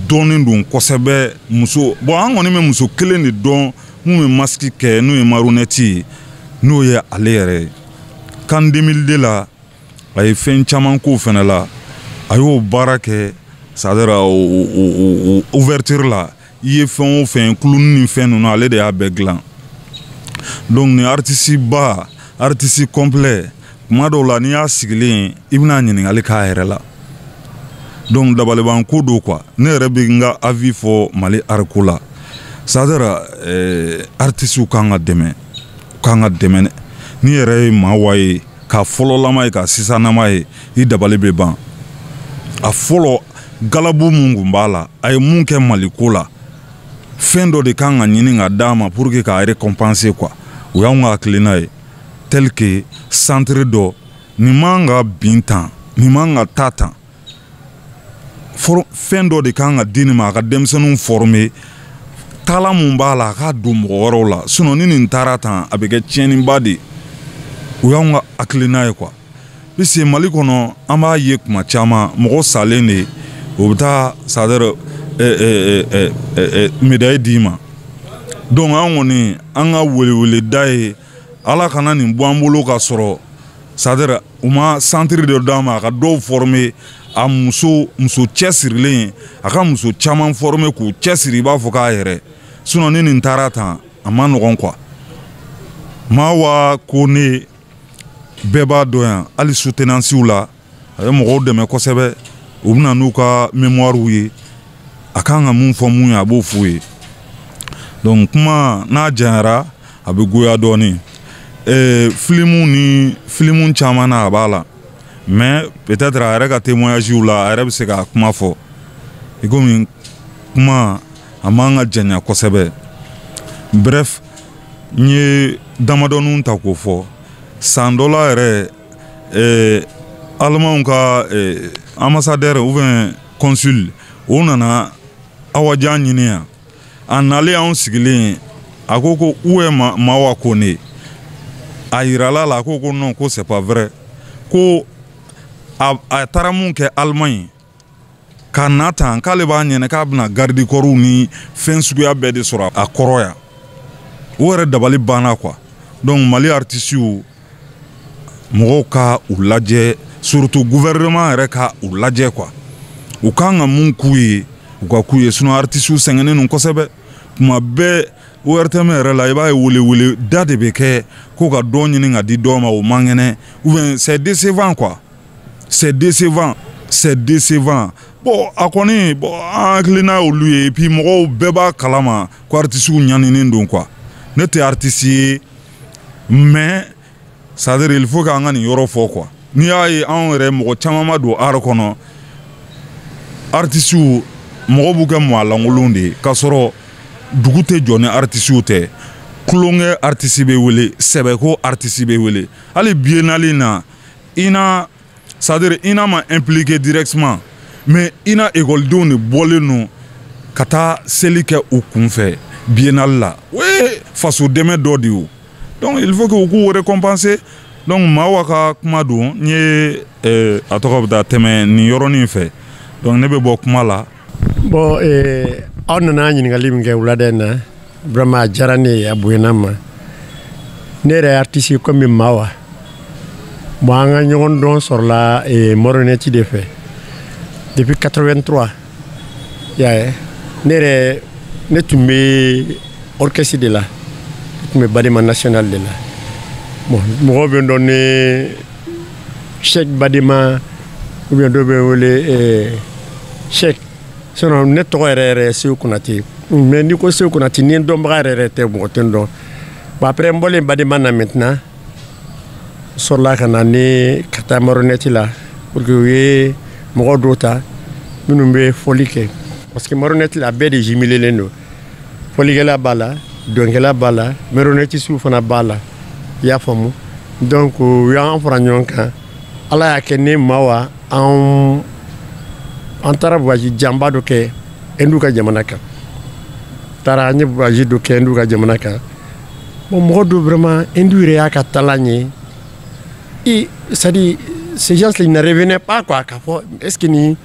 dɔnnen don kosɛbɛ muso bon an kɔni bɛ muso kelen de dɔn mun bɛ masque kɛ n'o ye marionnette ye n'o ye ale yɛrɛ ye kan 2002 la a ye fɛn caman k'o fana la a y'o baara kɛ sadara ouverture la i ye fɛn o fɛn kuluni ni fɛn ninnu ale de y'a bɛɛ dilan donc ni artiste ba artiste complet kuma dɔw la n'i y'a sigilen i bɛna ɲininkali k'a yɛrɛ la donc dabaliban ko do quoi ne yɛrɛ bɛ n ka avis fɔ Mali ariko la sadara artistes kan ka dɛmɛ ni yɛrɛ ye maawa ye ka fɔlɔlama ye ka sisanama ye i dabali bɛ ban a fɔlɔ galabu mun kun b'a la a ye mun kɛ Mali ko la fɛn dɔ de kan ka ɲini ka d'a ma pour que k'a récompenser quoi o y'anw ka hakilina ye tel que centre dɔ nin man ka bin tan nin man ka taa tan fɛn dɔ de kan ka di nin ma a ka denmisɛnninw former taala mun b'a la a k'a don mɔgɔ wɛrɛw la sinon ni nin taara tan a bɛ kɛ tiɲɛniba de o y'anw ka hakilina ye quoi puisque Mali kɔnɔ an b'a ye kuma caman mɔgɔ salen de o bɛ taa c'est-à-dire médaille d'i ma donc an kɔni an ka weleweleda ye ala kana nin bɔ an bolo ka sɔrɔ c'est-à-dire u ma centre dɔ d'a ma a ka dɔw former a muso cɛsirilen a ka muso caman former k'u cɛsiri i b'a fɔ k'a yɛrɛ sinon ni nin taara tan a ma nɔgɔn quoi maawa ko ne bɛɛ b'a dɔn yan hali soutenances la a ye mɔgɔw dɛmɛ kosɛbɛ u bɛna n'u ka mémoires ye a kan ka mun fɔ mun ye a b'o f'u ye donc kuma n'a janyara a bɛ goya dɔɔnin filimu caman na a b'a la mais peut-être a yɛrɛ ka témoignage la a yɛrɛ bɛ se ka kuma fɔ i komi kuma a man ka janya kosɛbɛ bref n ye damadɔninw ta k'o fɔ san dɔ la yɛrɛ Allemagne ka ambassadeur ou bien consul o nana Awajan ɲini yan a nalen anw sigilen a ko où est Mawa Koné a yirala la a ko non ko c'est pas vrai ko a taara mun kɛ Allemagne ka na tan k'ale b'a ɲɛnɛ k'a bɛna garde corps ni fɛn suguya bɛɛ de sɔrɔ a kɔrɔ yan o yɛrɛ dabali banna quoi donc Mali artistes mɔgɔw ka u lajɛ surtout gouvernement yɛrɛ ka u lajɛ quoi u kan ka mun k'u ye u ka k'u ye sinon artistes sɛgɛnnen non kosɛbɛ kuma bɛɛ ORTM yɛrɛ la i b'a ye welewele da de bɛ kɛ ko ka dɔ ɲini ka di dɔw ma o man kɛnɛ ou bien c'est décevant quoi c'est décevant bon a kɔni bon an hakilina y'olu ye et puis mɔgɔw bɛɛ b'a kalama ko artistes ɲaninen don quoi ne tɛ artiste ye mais c'est-à-dire il faut k'an ka nin yɔrɔ fɔ quoi n'i y'a ye anw yɛrɛ mɔgɔ caman ma don art kɔnɔ artistes mɔgɔ b'u kɛ mɔgɔ lankolon de ye k'a sɔrɔ dugu tɛ jɔ ni artistes tɛ kulonkɛ artiste bɛ wele sɛbɛko artiste bɛ wele hali biennale na ina c'est-à-dire ina ma impliqué directement mais ina écoledenw de bɔlen non ka taa seli kɛ u kunfɛ biennale la o ye faso dɛmɛ dɔ de ye donc il faut que u k'u récompenser donc maawa ka kuma don n ye a tɔgɔ bɛ taa tɛmɛ nin yɔrɔnin fɛ donc ne bɛ bɔ kuma la. bon aw nana ɲininkali min kɛ wulada in na vraiment a diyara ne ye a bonyana ma ne yɛrɛ artiste komi maawa bon an ka ɲɔgɔn dɔn sɔrɔla marionnette de fɛ depuis 83 y'a ye ne yɛrɛ ne tun bɛ orchestre de la ne tun bɛ Badema national de la bon mɔgɔw bɛ n dɔn ne Cheikh Badema ou bien dɔ bɛ n wele Cheikh sinon ne tɔgɔ yɛrɛ yɛrɛ Seku Konate mais n'i ko Seku Konate ni n dɔnbaga yɛrɛ yɛrɛ tɛ mɔgɔ tɛ n dɔn bon après n bɔlen Badema na maintenant sɔrɔla ka na ne ka taa marionnette la pour que u ye mɔgɔ dɔw ta minnu bɛ fɔli kɛ parce que marionnette la bɛɛ de jumelelen don fɔlikɛla b'a la dɔnkɛla b'a la marionnettisiw fana b'a la i y'a faamu donc u y'an fara ɲɔgɔn kan ala y'a kɛ ne ma wa an taara voyage janba dɔ kɛ Hindu ka jamana kan taara an ye voyage dɔ kɛ Hindu ka jamana kan bon mɔgɔ dɔ vraiment Hindu yɛrɛ y'a ka talan ye c'est-à-dire ces gens ils ne revenaient pas quoi k'a fɔ est-ce que ni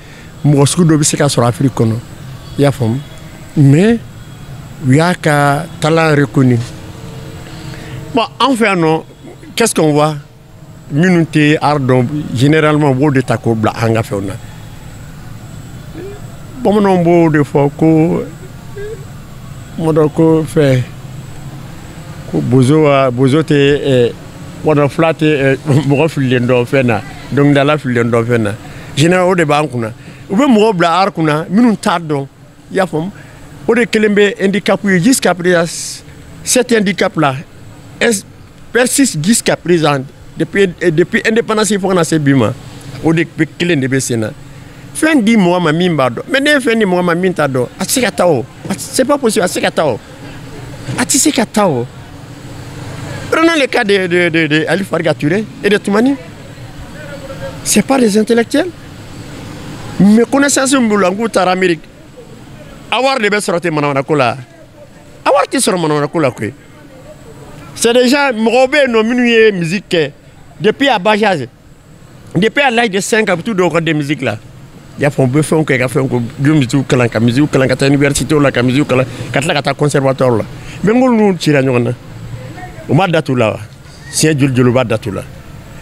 mɔgɔ sugu dɔ bɛ se ka sɔrɔ Afrique kɔnɔ i y'a faamu mais u y'a ka talent reconnu bon an fɛ yan nɔ qu'est-ce qu'on voit minnu tɛ art dɔn généralement u b'o de ta k'o bila an ka fɛnw na bamananw b'o de fɔ ko mɔdɔ ko fɛ ko bozo tɛ mɔdɔ fila tɛ mɔgɔ fililen dɔn fɛn na dɔnkilidala fililen dɔn fɛn na généralement o de b'an kunna u bɛ mɔgɔw bila art kunna minnu t'a dɔn i y'a faamu o de kelen bɛ handicap ye jusqu'à présent cet handicap là persiste jusqu'à présent depuis indépendance fo kana se bi ma o de bɛ kelen de bɛ sen na fɛn di mɔgɔ ma min b'a dɔn mais ne ye fɛn di mɔgɔ ma min t'a dɔn a tɛ se ka taa o c'est pas possible a tɛ se ka taa o a tɛ se ka taa o prenons le cas de Ali Farga Touré et de Toumani c'est pas des intellectuels mais connaissance min b'u la n k'u taara Amérique awar de bɛ sɔrɔ ten manamanako la awar tɛ sɔrɔ manamanako la koyi c'est déjà mɔgɔw bɛ yen nɔ minnu ye musique kɛ depuis à bas âge depuis à l'âge de 5 ans a bɛ t'u dɔw ka de musique la i y'a fɔ u bɛ fɛnw kɛ ka fɛnw ko u musique kalan ka musique kalan ka taa université la ka musique kalan ka tila ka taa conservatoire la mais n k'olu cira ɲɔgɔn na u ma datu la wa siɲɛ joli joli u b'a datu la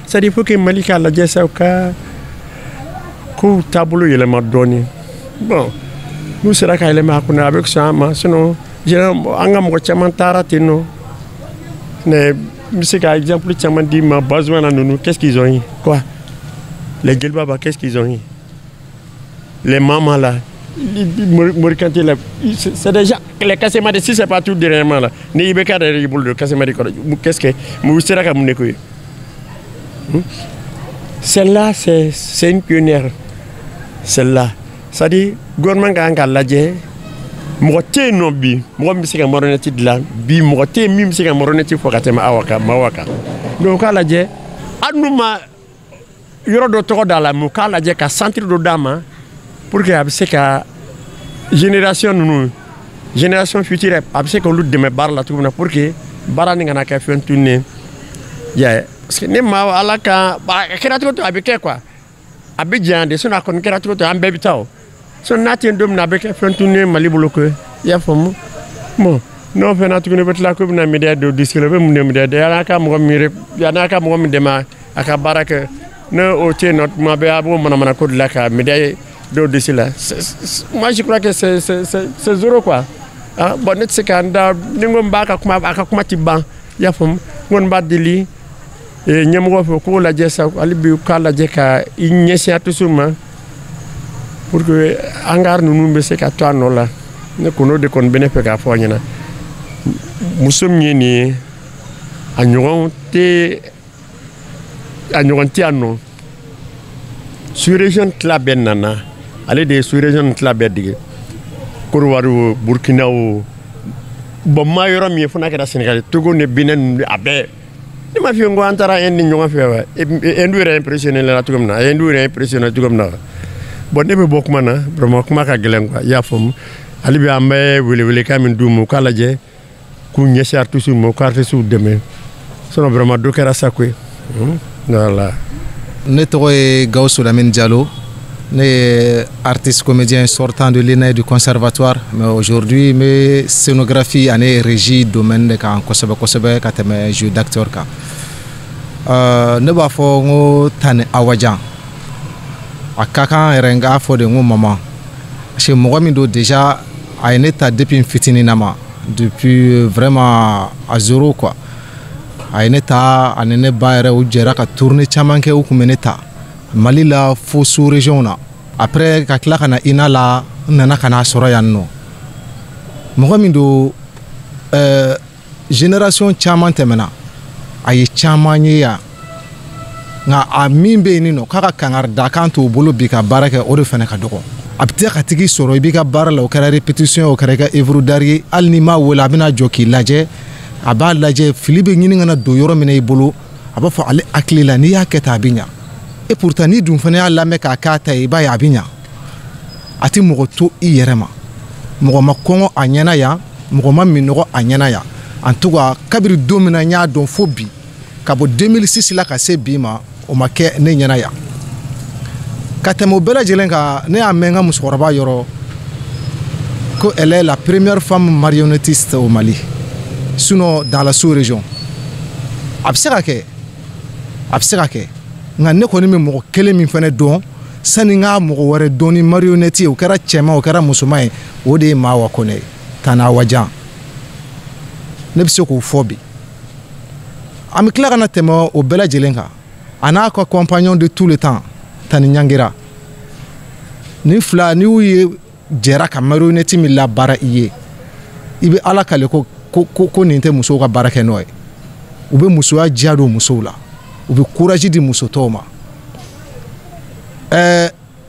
c'est à dire il faut que Mali k'a lajɛ sa u ka kow taabolo yɛlɛma dɔɔni bon n'u sera ka yɛlɛma a kunna a bɛ sɔn an ma sinon an ka mɔgɔ caman taara ten nɔ mais n bɛ se ka exemple caman d'i ma Bazumana ninnu qu'est-ce qu'ils ont eu quoi les Jelibaba qu'est-ce qu'ils ont eu les Mama là Morikanté là c'est déjà les Casemadi si c'est pas tout dernièrement là ni IBK de bolo de Casemadi qu'est-ce que mu sera ka mun ne ko ye celle-là c'est une pionnière celle-là c'est-à-dire gouvernement kan ka lajɛ mɔgɔ tɛ yen nɔ bi mɔgɔ min bɛ se ka marionnette dilan bi mɔgɔ tɛ yen min bɛ se ka marionnette fɔ ka tɛmɛ awa kan Mawa kan donc k'a lajɛ hali n'u ma yɔrɔ dɔ tɔgɔ d'a la mais k'a lajɛ ka centre dɔ d'a ma pour que a bɛ se ka génération ninnu génération future a bɛ se k'olu dɛmɛ baara la cogo min na pour que baara nin kana kɛ fɛn tunnen y'a ye parce que ne ma ala ka a kɛra cogo to a bɛ kɛ quoi a bɛ diya de sinon a kɔni kɛra cogo to an bɛɛ bɛ taa o sinon n'a tɛ don min na a bɛ kɛ fɛn tunnen Mali bolo ko i y'a faamu bon n'o fɛn na tuguni bɛ tila ko bɛna média dɔ disque la o bɛ mun de média de yan'a ka mɔgɔ min dɛmɛ a ka baara kɛ ne o tɛ yen nɔ tuma bɛɛ a b'o manamana ko de la ka média dɔw disque la moi je crois que c'est zéro quoi ah bon ne tɛ se ka n da ni n ko n b'a ka kuma tɛ ban i y'a faamu n kɔni b'a deli ɲɛmɔgɔ fɛ k'o lajɛ sa hali bi k'a lajɛ ka i ɲɛsin artiste ma pour que an ka art ninnu bɛ se ka to a nɔ la ne kɔni o de kɔni bɛ ne fɛ k'a fɔ a ɲɛna muso min ye nin ye a ɲɔgɔn tɛ yan nɔ sous-région tila bɛɛ nana ale de ye sous-région tila bɛɛ dege Côte-d'Ivoire o Burkina o bon ma yɔrɔ min ye fo n'a kɛra Sénégal Togo ni Benin ninnu a bɛɛ ne ma f'i ye n ko an taara Inde ɲɔgɔn fɛ wa Hindu yɛrɛ impressionné la cogo min na a ye Hindu yɛrɛ impressionné cogo min na bon ne bɛ bɔ kuma na vraiment kuma ka gɛlɛn quoi i y'a faamu hali bi an bɛ welewelekan min d'u ma u k'a lajɛ k'u ɲɛsin artiste ma u ka artiste dɛmɛ sinon vraiment dɔ kɛra sa koyi voilà. Ne tɔgɔ ye Gawusu Lamine Diallo, ne ye artiste comédien sortant de l'ENA du conservatoire, mais aujourd'hui me scénographie ani régie domaine de kan kosɛbɛ kosɛbɛ ka tɛmɛ jeu d'acteur kan. ne b'a fɔ n ko Tani Awajan a ka kan yɛrɛ n k'a fɔ de n ko maman parce que mɔgɔ min don déjà a ye ne ta depuis n fitininama depuis vraiment à zéro quoi a ye ne ta ani ne ba yɛrɛ u jɛra ka tournée caman kɛ u kun bɛ ne ta Mali la fo sous région na après ka tila ka na INA la n nana ka n'a sɔrɔ yan nɔ mɔgɔ min don génération caman tɛmɛna a ye caman ye yan nka a min bɛ yen nɔ k'a ka kangari da kan t'o bolo bi ka baara kɛ o de fana ka dɔgɔ a bɛ taa ka tigi sɔrɔ i b'i ka baara la o kɛra répétition o kɛra i ka œuvre d'art ye hali n'i m'a wele a bɛna jɔ k'i lajɛ a b'a lajɛ fili bɛ ɲini ka na don yɔrɔ min na i bolo a b'a fɔ ale hakili la n'i y'a kɛ tan a bɛ ɲa et pourtant n'i dun fana y'a lamɛn k'a k'a ta ye i b'a ye a bɛ ɲa a tɛ mɔgɔ to i yɛrɛ ma mɔgɔ ma kɔngɔ a ɲɛna yan mɔgɔ ma minɔgɔ a ɲɛna yan en tout cas kabiri don min na n y'a dɔn fo bi ka bɔ 2006 la ka se bi ma o ma kɛ ne ɲɛna yan ka tɛmɛ o bɛɛ lajɛlen kan ne y'a mɛn n ka musokɔrɔba yɔrɔ ko elle est la première femme marionnettiste au Mali sinon dans la sous-région a bɛ se ka kɛ nka ne kɔni bɛ mɔgɔ kelen min fana dɔn sani n ka mɔgɔ wɛrɛ dɔn ni marionnette ye o kɛra cɛman o kɛra musoman ye o de ye Mawa Kone Tani Awajan ne bɛ se k'o fɔ bi an bɛ tila ka na tɛmɛ o bɛɛ lajɛlen kan a n'a ka compagnon de tout le temps Tani Ɲangira ni fila ni y'u ye jɛra ka marionnette min labaara i ye i bɛ Ala kale ko nin tɛ musow ka baara kɛ n'o ye u bɛ musoya diya don musow la u bɛ courage di muso tɔw ma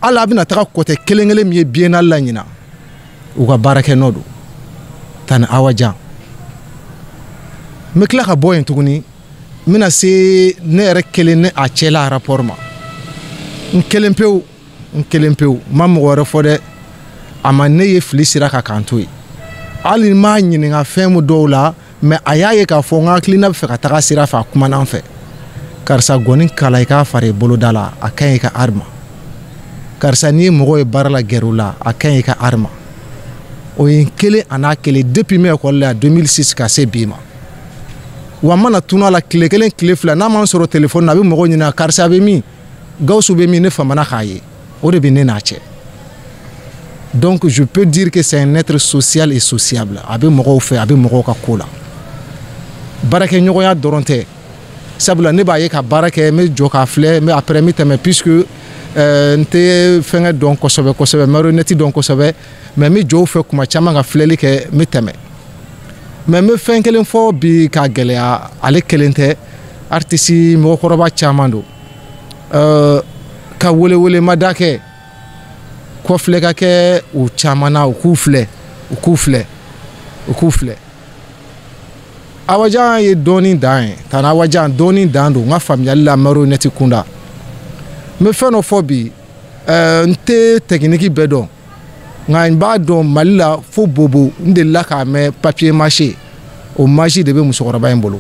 hali a bɛna taga côté kelen-kelen min ye biennale la ɲina u ka baara kɛ n'o don Tani Awajan n bɛ tila ka bɔ yen tuguni n bɛna se ne yɛrɛ kelen ne a cɛla rapport ma n kelen pewu n ma mɔgɔ wɛrɛ fɔ dɛ a ma ne ye fili sira kan k'an to yen hali n m'a ɲininka fɛn mu dɔw la mais a y'a ye k'a fɔ n ka hakilina bɛ fɛ ka taga sira fɛ a kumana an fɛ karisa gɔni kala i k'a fara i boloda la a ka ɲi i ka art ma karisa n'i ye mɔgɔw ye baara la gɛrɛ u la a ka ɲi i ka art ma o ye n kelen a n'a kelen depuis min ekɔli la 2006 ka se bi ma wa n mana tunu a la tile kelen tile fila n'a ma n sɔrɔ telefɔni na a bɛ mɔgɔw ɲininka karisa bɛ min Gawusu bɛ min ne famana k'a ye o de bɛ ne n'a cɛ donc je peux dire que c'est un être social et sociable a bɛ mɔgɔw fɛ a bɛ mɔgɔw ka ko la baarakɛɲɔgɔnya dɔrɔn tɛ sabula ne b'a ye ka baara kɛ n bɛ jɔ k'a filɛ mais après n bɛ tɛmɛ puisque n tɛ fɛngɛ dɔn kosɛbɛ marionnette dɔn kosɛbɛ mais n bɛ jɔ u fɛ kuma caman ka filɛli kɛ n bɛ tɛmɛ mais n bɛ fɛn kelen fɔ bi k'a gɛlɛya ale kelen tɛ artiste mɔgɔkɔrɔba caman don ka welewelemada kɛ kɔfilɛ ka kɛ u caman na u k'u filɛ Awajan ye dɔɔni dan ye Tani Awajan dɔɔni dan don n ka faamuyali la marionnette kunda n bɛ fɛn dɔ fɔ bi n tɛ technique bɛɛ dɔn nka n b'a dɔn Mali la fo Bobo n delila k'a mɛn papier mâché o magi de bɛ musokɔrɔba in bolo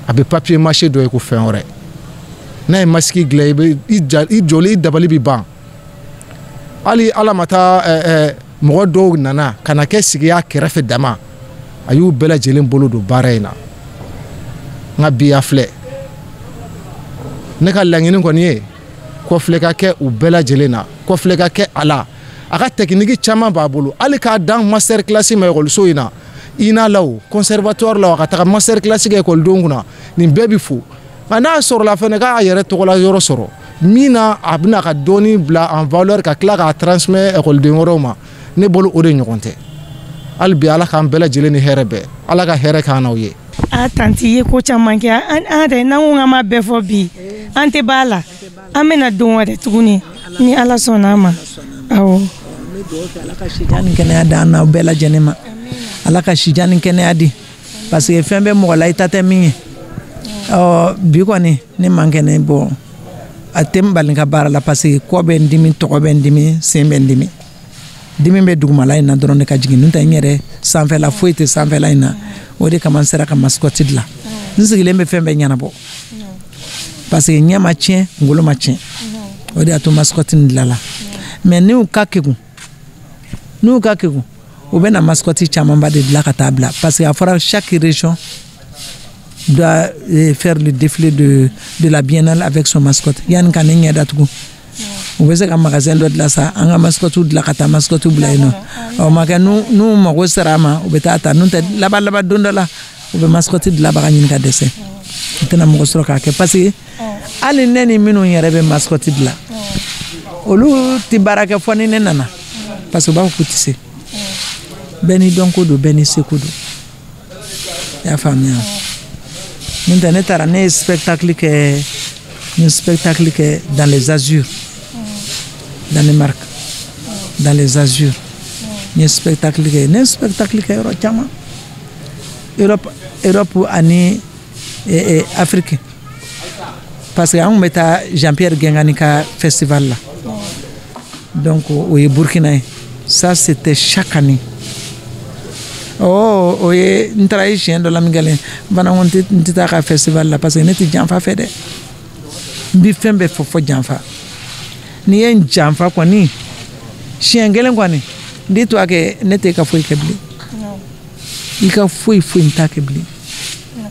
a bɛ papier mâché dɔ ye ko fɛn wɛrɛ n'a ye masque dilan i jɔli i dabali bɛ ban hali Ala ma taa mɔgɔ dɔw nana ka na kɛ sigiya kɛrɛfɛ dama a y'u bɛɛ lajɛlen bolo don baara in na nka bi a filɛ ne ka laɲini kɔni ye kɔfilɛ ka kɛ u bɛɛ lajɛlen na kɔfilɛ ka kɛ a la a ka technique caman b'a bolo hali k'a dan master classe ma ekɔliso in na INA la o conservatoire la o a ka taga master classe kɛ ekɔlidenw kunna nin bɛɛ bi fo nka n'a sɔrɔla fɛnɛ k'a yɛrɛ tɔgɔla yɔrɔ sɔrɔ min na a bɛna ka dɔɔni bila en valeur ka tila k'a transmet ekɔliden wɛrɛw ma ne bolo o de ɲɔgɔn tɛ hali bi Ala k'an bɛɛ lajɛlen ni hɛrɛ bɛɛ Ala ka hɛrɛ k'an n'aw ye a tanti ye ko caman kɛ an yɛrɛ n'an ko k'an ma bɛɛ fɔ bi an tɛ b'a la an bɛna don wɛrɛ tuguni ni Ala sɔnna a ma awɔ Ala ka sijan ni kɛnɛya d'an n'aw bɛɛ lajɛlen ma Ala ka sijan ni kɛnɛya di parce que fɛn bɛ mɔgɔ la i ta tɛ min ye bi kɔni ne man kɛnɛ bɔ a tɛ n bali ka baara la parce que kɔ bɛ n dimi tɔgɔ bɛ n dimi sen bɛ n dimi dimi bɛ dugumala in na dɔrɔn ne ka jigin n'o tɛ n yɛrɛ sanfɛla foyi tɛ sanfɛla in na o de kama n sera ka mascotte dilan n sigilen bɛ fɛn bɛɛ ɲɛnabɔ parce que ɲɛ ma tiɲɛ ngolo ma tiɲɛ o de y'a to mascotte in dilanla mais n'u ka kegun u bɛ na mascotte camanba de dilan ka taa bila parce que a fɔra chaque région doit faire le défilé de la biennale avec son mascotte. Yann Kanenya Datugu. Vous voyez qu'un magasin de la sa, un mascotte de la kata mascotte blaino. Au magasin nous magosarama, ou betata, nous là-bas dondala, ou be mascotte de la baragne kadese. Tena magosroka ke passé. Ali neni minu yarebe mascotte de la. Olu tibaraka foni nena. Parce que ba kutise. Beni donkodo beni sekudo. Ya famille. Maintenant tara ne spectacle que dans les azurs. Dans les marques. Dans les azurs. Ne spectacle que Europe ani Afrique. Parce que on met Jean-Pierre Genganika festival là. Donc au Burkina, ça c'était chaque année. Oh, oui, nous travaillons dans la Migale. Nous avons un festival là parce que nous avons fait des bifembe pour Janfa. Ni un Janfa quoi ni chien gelen quoi ni. Dis-toi que n'était qu'à fouiller kebli. Il ka fouiller n'ta kebli.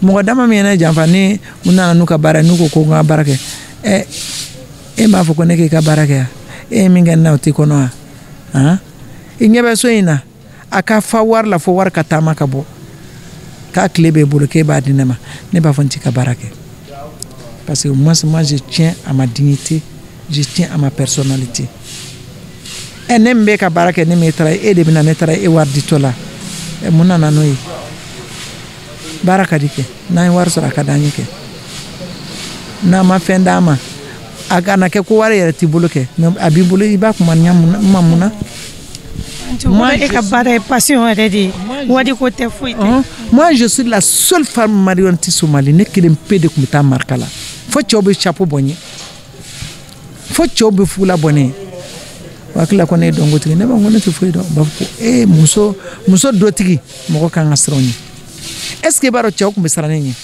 Mon dama miena Janfa ni muna nuka bara nuko konga barake. Ma faut connaître que barake. Mingan na utikonoa. Hein? Il n'y a pas soina. Aka fawar la fawar katama kabo ka klebe boloke ba dinema ne ba fonti ka barake parce que moi je tiens à ma dignité, je tiens à ma personnalité. Enembe ka barake ne metra e de bina netra e war ditola e munana noyi baraka dike na war sura kadanyike na ma fendama aga na ke ko ware yere ti boloke abibulu iba kuma nyam mamuna. Moi, je suis la seule femme marionnette somalienne qui ne peut pas marquer là. Faut que tu aies chapeau bonnet. Faut que tu aies foula bonnet. Wakila kone dongo tigi ne bango ne tufui do bafu. Muso do tigi moko kanga stroni. Est-ce que baro chao kumbesarane ni?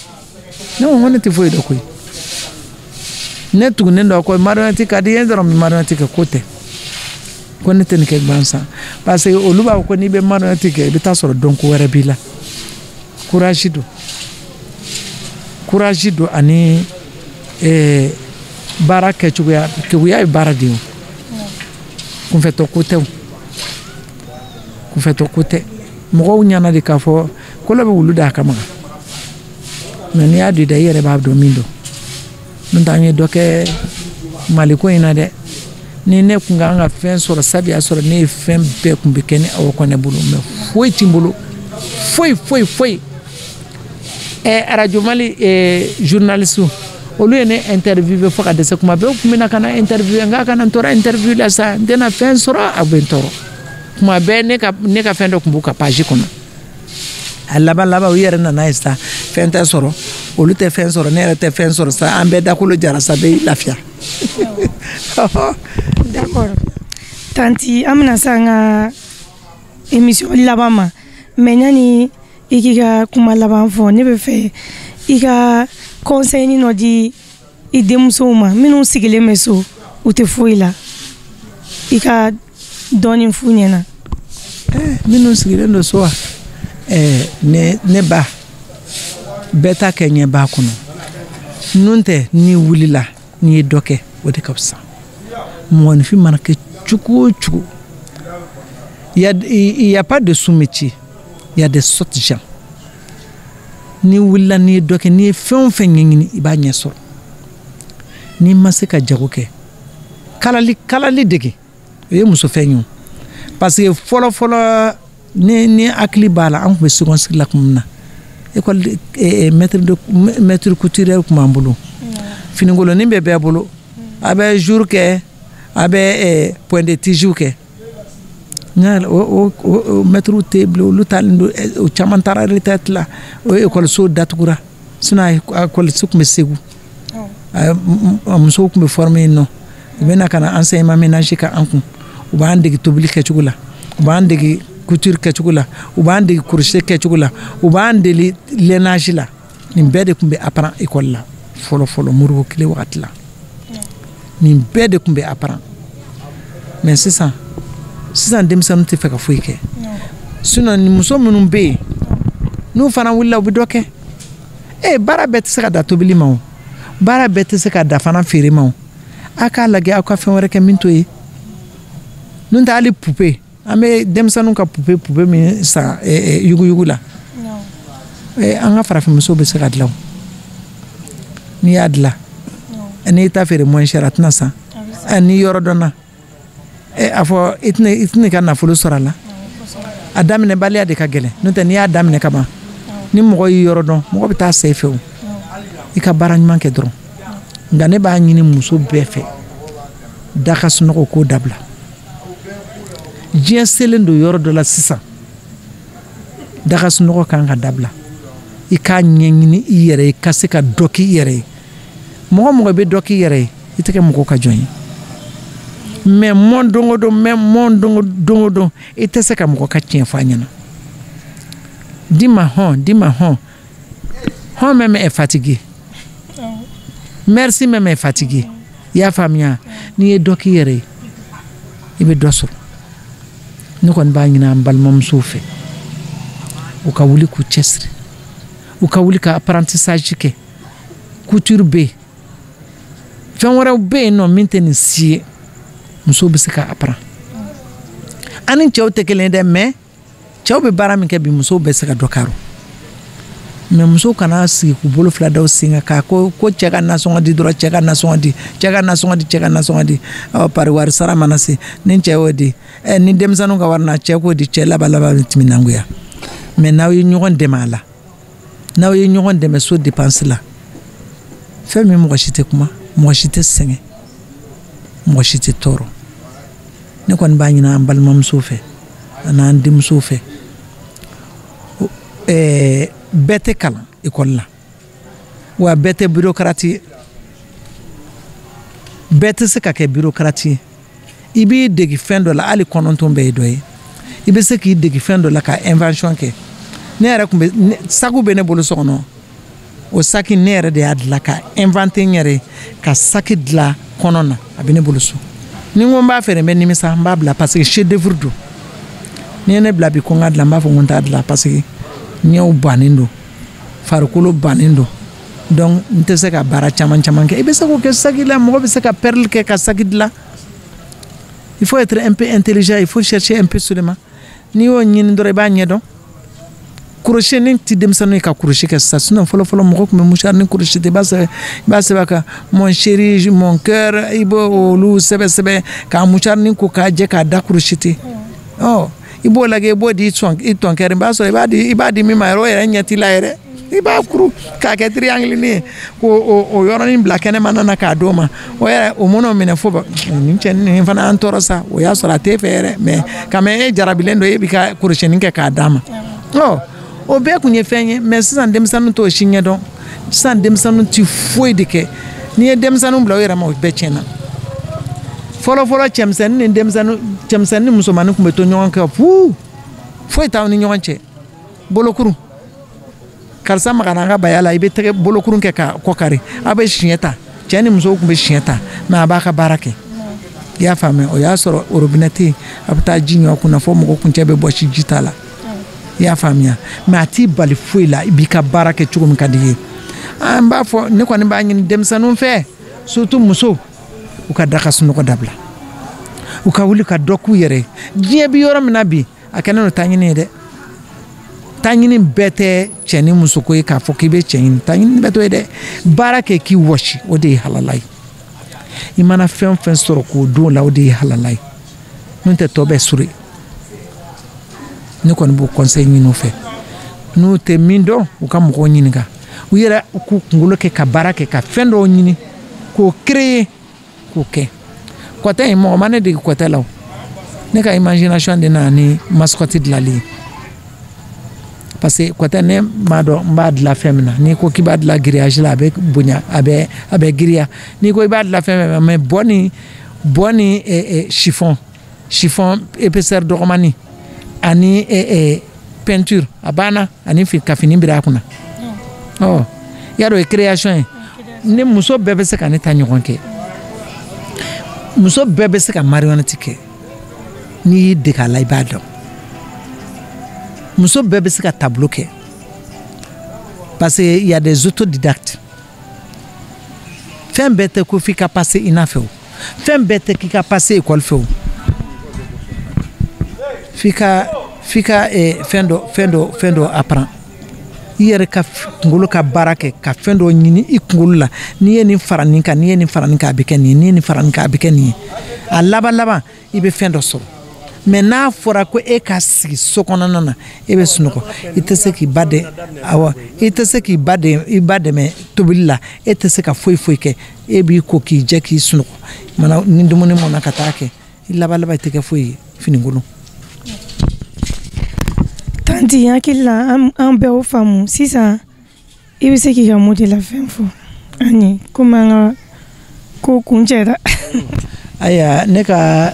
Ne bango ne tufui do kui. Ne tu ne do ko marionnette kadi endro marionnette ka kote. Kone tene ke bansa parce que oluba ko ni be marionnette ke be tasoro donc were bila courage do ani baraka chuya ke wiya baradio kun feto kote mo nyana de kafo ko lo be wuluda kama men ya di da yere ba do mindo mun tanye doke maliko ina de ni ne kunga nga fen sora sabi asora ne fen be kumbe kene awo kone bulu me foi timbulu foi radio mali journaliste olu ene interview fo ka de se kuma be kumina kana interview nga kana ntora interview la sa ndena fen sora abentoro kuma be ne ka fen do kumbuka page kono laba uyere na naista fen ta soro olu te fen soro ne te fen soro sa ambe da kulo jara sa be lafia. D'accord. Tanti amna sanga émission labama menyani ikiga kuma laban fo ne be fe iga conseil ni no di idemsoma minu sigile meso ute foila ika doni funyena minu sigile ndo so ne ba beta kenye ba kuno nunte ni wulila ni doke wode kapsa mon fi marqué chuku. Il y a pas de sous-métier, il y a des sortes gens. Ni willa ni doke ni fon ngini ibanya so. Ni maseka jagoke. Kalali dege. E muso fenyu. Parce que folo ni akli bala an ko second cycle lakumna. École maître couturier ko mambulu. Finingolo ni bebe bolo. Abe jour ke abe point de tiju ke nyal o metro table o lutalindo o chamantara retet la o école so datgura suna école suk mesegu am so ko me former no bena kana enseignement ménager ka anku o ba ande tobli ke chugula o ba ande couture ke chugula o ba ande crochet ke chugula o ba ande lenage la ni bede kumbe apprend école la folo muru kile watla ni bede kumbe apprend mais c'est ça demsam te feka fuike sinon ni muso munum be no fana willa bi doke baara bɛɛ tɛ se ka da tobili ma o baara bɛɛ tɛ se ka da fana feere ma o a k'a lajɛ aw ka fɛn wɛrɛ kɛ min to ye n'o tɛ hali pupe an bɛ denmisɛnninw ka pupe min san yuguyugu la an ka farafinmusow bɛ se ka dilan n'i y'a dilan n'i ta feere moins cher a tɛna san n'i yɔrɔ dɔnna a fɔ i tɛna ka nafolo sɔrɔ a la a daminɛbaliya de ka gɛlɛn n'o tɛ n'i y'a daminɛ ka ban ni mɔgɔ y'i yɔrɔ dɔn mɔgɔ bɛ taa sa i fɛ o i ka baara ɲuman kɛ dɔrɔn nka ne b'a ɲini muso bɛɛ fɛ da ka sunɔgɔ k'o dabila diɲɛ selen don yɔrɔ dɔ la sisan da ka sunɔgɔ kan ka dabila i k'a ɲɛɲini i yɛrɛ ye ka se ka dɔ k'i yɛrɛ ye mɔgɔ bɛ dɔ k'i yɛrɛ ye i tɛ kɛ mɔgɔ ka jɔn ye mais mɔn don o don i tɛ se ka mɔgɔ ka tiɲɛ fɔ a ɲɛna dis-moi hɔn même est fatigué merci même est fatigué i y'a faamuya n'i ye dɔ k'i yɛrɛ ye i bɛ dɔ sɔrɔ ne kɔni b'a ɲini an balimamusow fɛ u ka wuli k'u cɛsiri u ka wuli ka apprentissage kɛ couture bɛ yen fɛn wɛrɛw bɛ yen nɔ min tɛ nin si ye musow bɛ se ka apprendre ani cɛw tɛ kelen dɛ mais cɛw bɛ baara min kɛ bi musow bɛ se ka dɔ k'aro mais musow kana sigi k'u bolo fila da u sen kan ko cɛ ka nasɔngɔ di dɔrɔn cɛ ka nasɔngɔ di pari wari sara mana se ni cɛ y'o di ni denmisɛnninw ka wari na cɛ k'o di cɛ laban bɛ timinangoya mais n'aw ye ɲɔgɔn dɛmɛ a la n'aw ye ɲɔgɔn dɛmɛ so dépense la fɛn min mɔgɔ si tɛ kuma mɔgɔ si tɛ sɛgɛn mɔgɔ si tɛ tɔɔrɔ ne kɔni b'a ɲini an balimamusow fɛ an'an denmusow fɛ bɛɛ tɛ kalan école la wa bɛɛ tɛ bureaucrate ye bɛɛ tɛ se ka kɛ bureaucrate ye i b'i degi fɛn dɔ la hali kɔnɔntɔn bɛɛ ye dɔ ye i bɛ se k'i degi fɛn dɔ la ka invention kɛ ne yɛrɛ tun bɛ sac bɛ ne bolo so kɔnɔ o sac ne yɛrɛ de y'a dilan ka inventer n yɛrɛ ka sac dilan kɔnɔ na a bɛ ne bolo so ni n ko n b'a feere n bɛ nimisa n b'a bila parce que chef d'œuvre don ni ye ne bila bi ko n ka dilan n b'a fɔ n ko n t'a dilan parce que ɲɛw bannen don farikolo bannen don donc n tɛ se ka baara caman kɛ i bɛ se k'o kɛ sac la mɔgɔ bɛ se ka perle kɛ ka sac dilan il faut être un peu intelligent il faut chercher un peu seulement n'i y'o ɲini dɔrɔn i b'a ɲɛdɔn crochet ni ti denmisɛnninw ye ka crochet kɛ sisan sinon fɔlɔ mɔgɔ tun bɛ mouchoir ni crochet i b'a sɛbɛn ka mon chéri mon cœur i b'o olu sɛbɛn k'a mouchoir ni ko k'a jɛ k'a da crocheter i b'o lajɛ i b'o di i tɔnkɛri i b'a sɔrɔ i b'a di min ma yɛrɛ o yɛrɛ ɲɛ t'i la yɛrɛ i b'a kuru k'a kɛ triangle ye k'o yɔrɔnin bila kɛnɛmana na k'a d'o ma o yɛrɛ o mana o minɛ fo nin cɛ nin fana an tɔɔrɔ sa o y'a sɔrɔ a t'e fɛ yɛrɛ mais quand même e jarabilen don e bɛ ka crochetning kɛ k'a d'a ma o bɛɛ kun ye fɛn ye mais sisan denmisɛnninw t'o si ɲɛdɔn sisan denmisɛnninw ti foyi de kɛ n'i ye denmisɛnninw bila o yɛrɛ ma o bɛɛ tiɲɛna fɔlɔ cɛmisɛnnin ni cɛmisɛnnin ni musomannin tun bɛ to ɲɔgɔn kɛ foyi t'aw ni ɲɔgɔn cɛ bolokuru karisa magana an ka baya la i bɛ tɛgɛ bolokurun kɛ ka kɔ kari a bɛ siɲɛ ta cɛ ni musow tun bɛ siɲɛ ta mais a b'a ka baara kɛ i y'a faamuya o y'a sɔrɔ robinet tɛ yen a bɛ taa ji ɲɔ a kunna fo mɔgɔ kuncɛ bɛ bɔsi ji t'a la i y'a faamuya mais a t'i bali foyi la i b'i ka baara kɛ cogo min ka di i ye an b'a fɔ ne kɔni b'a ɲini denmisɛnninw fɛ surtout musow u ka da ka sunɔgɔ dabila u ka wuli ka dɔ k'u yɛrɛ ye diɲɛ bɛ yɔrɔ min na bi a kɛlen don taɲini ye dɛ taɲini bɛɛ tɛ cɛ ni muso ko ye k'a fɔ k'i bɛ cɛ ɲini taɲini bɛɛ t'o ye dɛ baara kɛ k'i wɔsi o de ye halala ye i mana fɛn o fɛn sɔrɔ k'o don la o de ye halala ye n'o tɛ tɔ bɛɛ sure ne kɔni b'o conseil ɲini u fɛ n'u tɛ min dɔn u ka mɔgɔw ɲininka u yɛrɛ k'u kunkolo kɛ ka baara kɛ ka fɛn dɔw ɲini k'o créer k'o kɛ kɔtɛ in mɔgɔ ma ne dege kɔtɛ la o ne ka imagination de nana ni mascotte dilanli ye parce que kɔtɛ ne m'a dɔn n b'a dilan fɛn min na n'i ko k'i b'a dilan grillage la a bɛ bonya a bɛ giriya n'i ko i b'a dilan fɛn min na mais bɔ ni chiffon épaisseur dɔgɔmani ani peinture a banna ani ka fini biri a kunna y'a dɔn o ye création ye ne muso bɛɛ bɛ se ka ne ta ɲɔgɔn kɛ muso bɛɛ bɛ se ka marionnette kɛ n'i y'i dege a la i b'a dɔn muso bɛɛ bɛ se ka tableau kɛ parce qu'il y a des autodidactes. Fais bête que fika passer inafeu. Fais bête qui a passé école feu. Fika fendo apprend. Hier ka ngolo ka barake ka fendo nyini ikungula ni yeni faraninka abikeni ni faraninka abikeni a laba ibe fendo so mais na fora ko e ka sigi sokona na ebe sunoko itese ki bade awa itese ki bade me tobilla itese ka foi ke ebi ko ki je ki sunoko mana ni dumuni mona katake laba iteke foi fini ngolo. Tanti yakila an bɛɛ o faamu sisan I bɛ se k'i ka mot de la fin fɔ ani komi an ka ko kuncɛra. Aya ne ka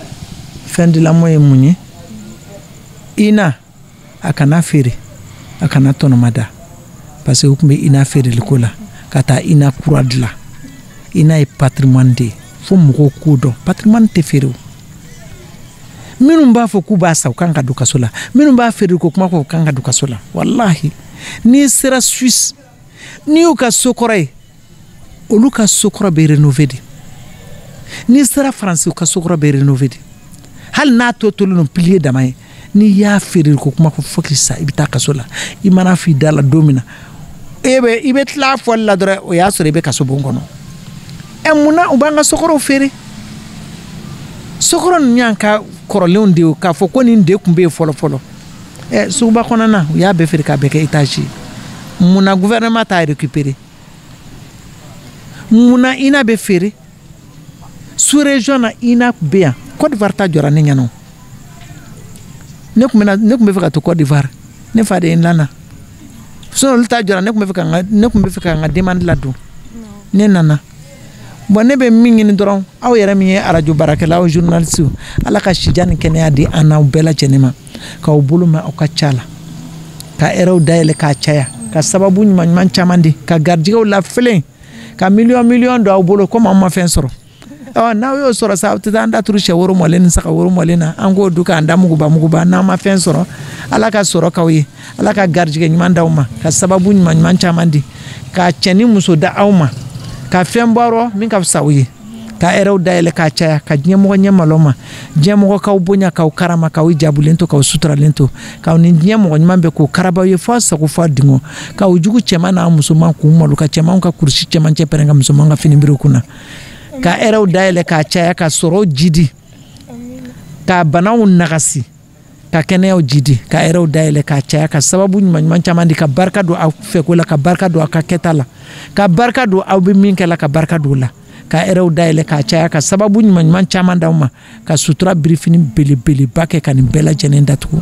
fɛn dilamɔ ye mun ye ina a kana feere a kana tɔnɔmada parce que u tun bɛ ina feereliko la ka taa ina kura dilan ina ye patrimoine de ye fo mɔgɔw k'o dɔn patrimoine tɛ feere o. Minnu b'a fɔ k'u b'a sa u kan ka don kaso la minnu b'a feere ko kuma fɔ u kan ka don kaso la wallahi n'i sera Suisse n'i y'u ka sokɔrɔ ye olu ka sokɔrɔ bɛ rénover de n'i sera France u ka sokɔrɔ bɛ rénover de hali n'a tɔ tolen don pilier dama ye n'i y'a feere ko kuma fɔ k'i sa I bɛ taa kaso la I mana f'i da la don min na I bɛ tila fɔli la dɔrɔn o y'a sɔrɔ I bɛ kaso bon kɔnɔ munna u b'an ka sokɔrɔw feere sokɔrɔ ninnu y'an ka kɔrɔlenw de ye k'a fɔ ko nin de tun bɛ yen fɔlɔ suguba kɔnɔna u y'a bɛɛ feere k'a bɛɛ kɛ étage ye munna gouvernement t'a récupérer munna ina bɛ feere sous région na ina bɛ yan Côte d'Ivoire ta jɔra ne ɲɛna ne tun bɛ fɛ ka to Côte d'Ivoire ne fa de ye n lana sinon olu ta jɔra ne tun bɛ fɛ ka n ka demande ladon ne nana. Bon ne bɛ min ɲini dɔrɔn aw yɛrɛ min ye radio baarakɛlaw journalistes Ala ka sija ni kɛnɛya di an n'aw bɛɛ lajɛlen ma k'aw bolo mɛn aw ka ca la ka ɛrɛw dayɛlɛ k'a caya ka sababu ɲuman caman di ka garijɛgɛw lafelen ka miliyɔn don aw bolo komi an ma fɛn sɔrɔ n'aw y'o sɔrɔ sa aw tɛ taa an da turu sɛ woro mɔlen ni saga woro mɔlen na an k'o dun k'an da muguba n'an ma fɛn sɔrɔ Ala ka sɔrɔ k'aw ye Ala ka garijɛgɛ ɲuman d'aw ma ka sababu ɲuman caman di ka cɛ ni muso da aw ma ka fɛn bɔrɔ min ka fisa u ye ka ɛrɛw dayɛlɛ k'a caya ka diɲɛmɔgɔ ɲɛmalɔ ma diɲɛmɔgɔ k'aw bonya k'aw karama k'aw jabulen to k'aw suturalen to k'aw ni diɲɛmɔgɔ ɲuman bɛ k'o karabaw ye fɔ sago fɔ dingo k'aw jugu cɛman n'a musoman k'u malo ka cɛmanw ka kurusi cɛmancɛ pɛrɛn ka musoman ka finibere kunna ka ɛrɛw dayɛlɛ k'a caya ka sɔrɔw jidi ka banaw nagasi ka kɛnɛyaw jidi ka ɛrɛw dayɛlɛ k'a caya ka sababu ɲuman caman di ka barika don aw fɛko la ka barika don aw ka kɛta la ka barika don aw bɛ min kɛ la ka barika don la ka ɛrɛw dayɛlɛ k'a caya ka sababu ɲuman caman d'aw ma ka sutura birifini belebeleba kɛ ka nin bɛɛ lajɛlen datugu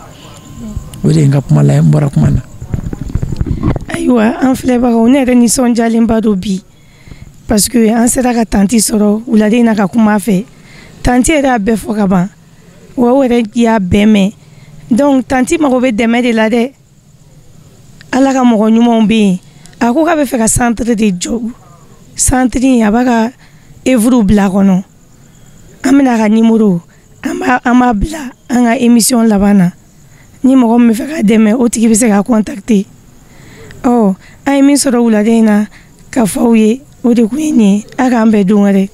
o de ye n ka kuma la n bɔra kuma na. Ayiwa an filɛbagaw ne yɛrɛ nisɔndiyalenba don bi parce que an sera ka tanti sɔrɔ wuladen na ka kuma fɛ tanti yɛrɛ y'a bɛɛ fɔ ka ban wa o yɛrɛ y'a bɛɛ mɛn donc tanti mago bɛ dɛmɛ de la dɛ Ala ka mɔgɔ ɲumanw bɛ yen a ko k'a bɛ fɛ ka centre de jɔ centre in a b'a ka œuvre bila kɔnɔ an bɛna a ka numéro an b'a bila an ka émission laban na ni mɔgɔ min bɛ fɛ ka dɛmɛ o tigi bɛ se k'a contacter an ye min sɔrɔ wuladen in na ka fɔ aw ye o de kun ye nin ye a k'an bɛn don wɛrɛ.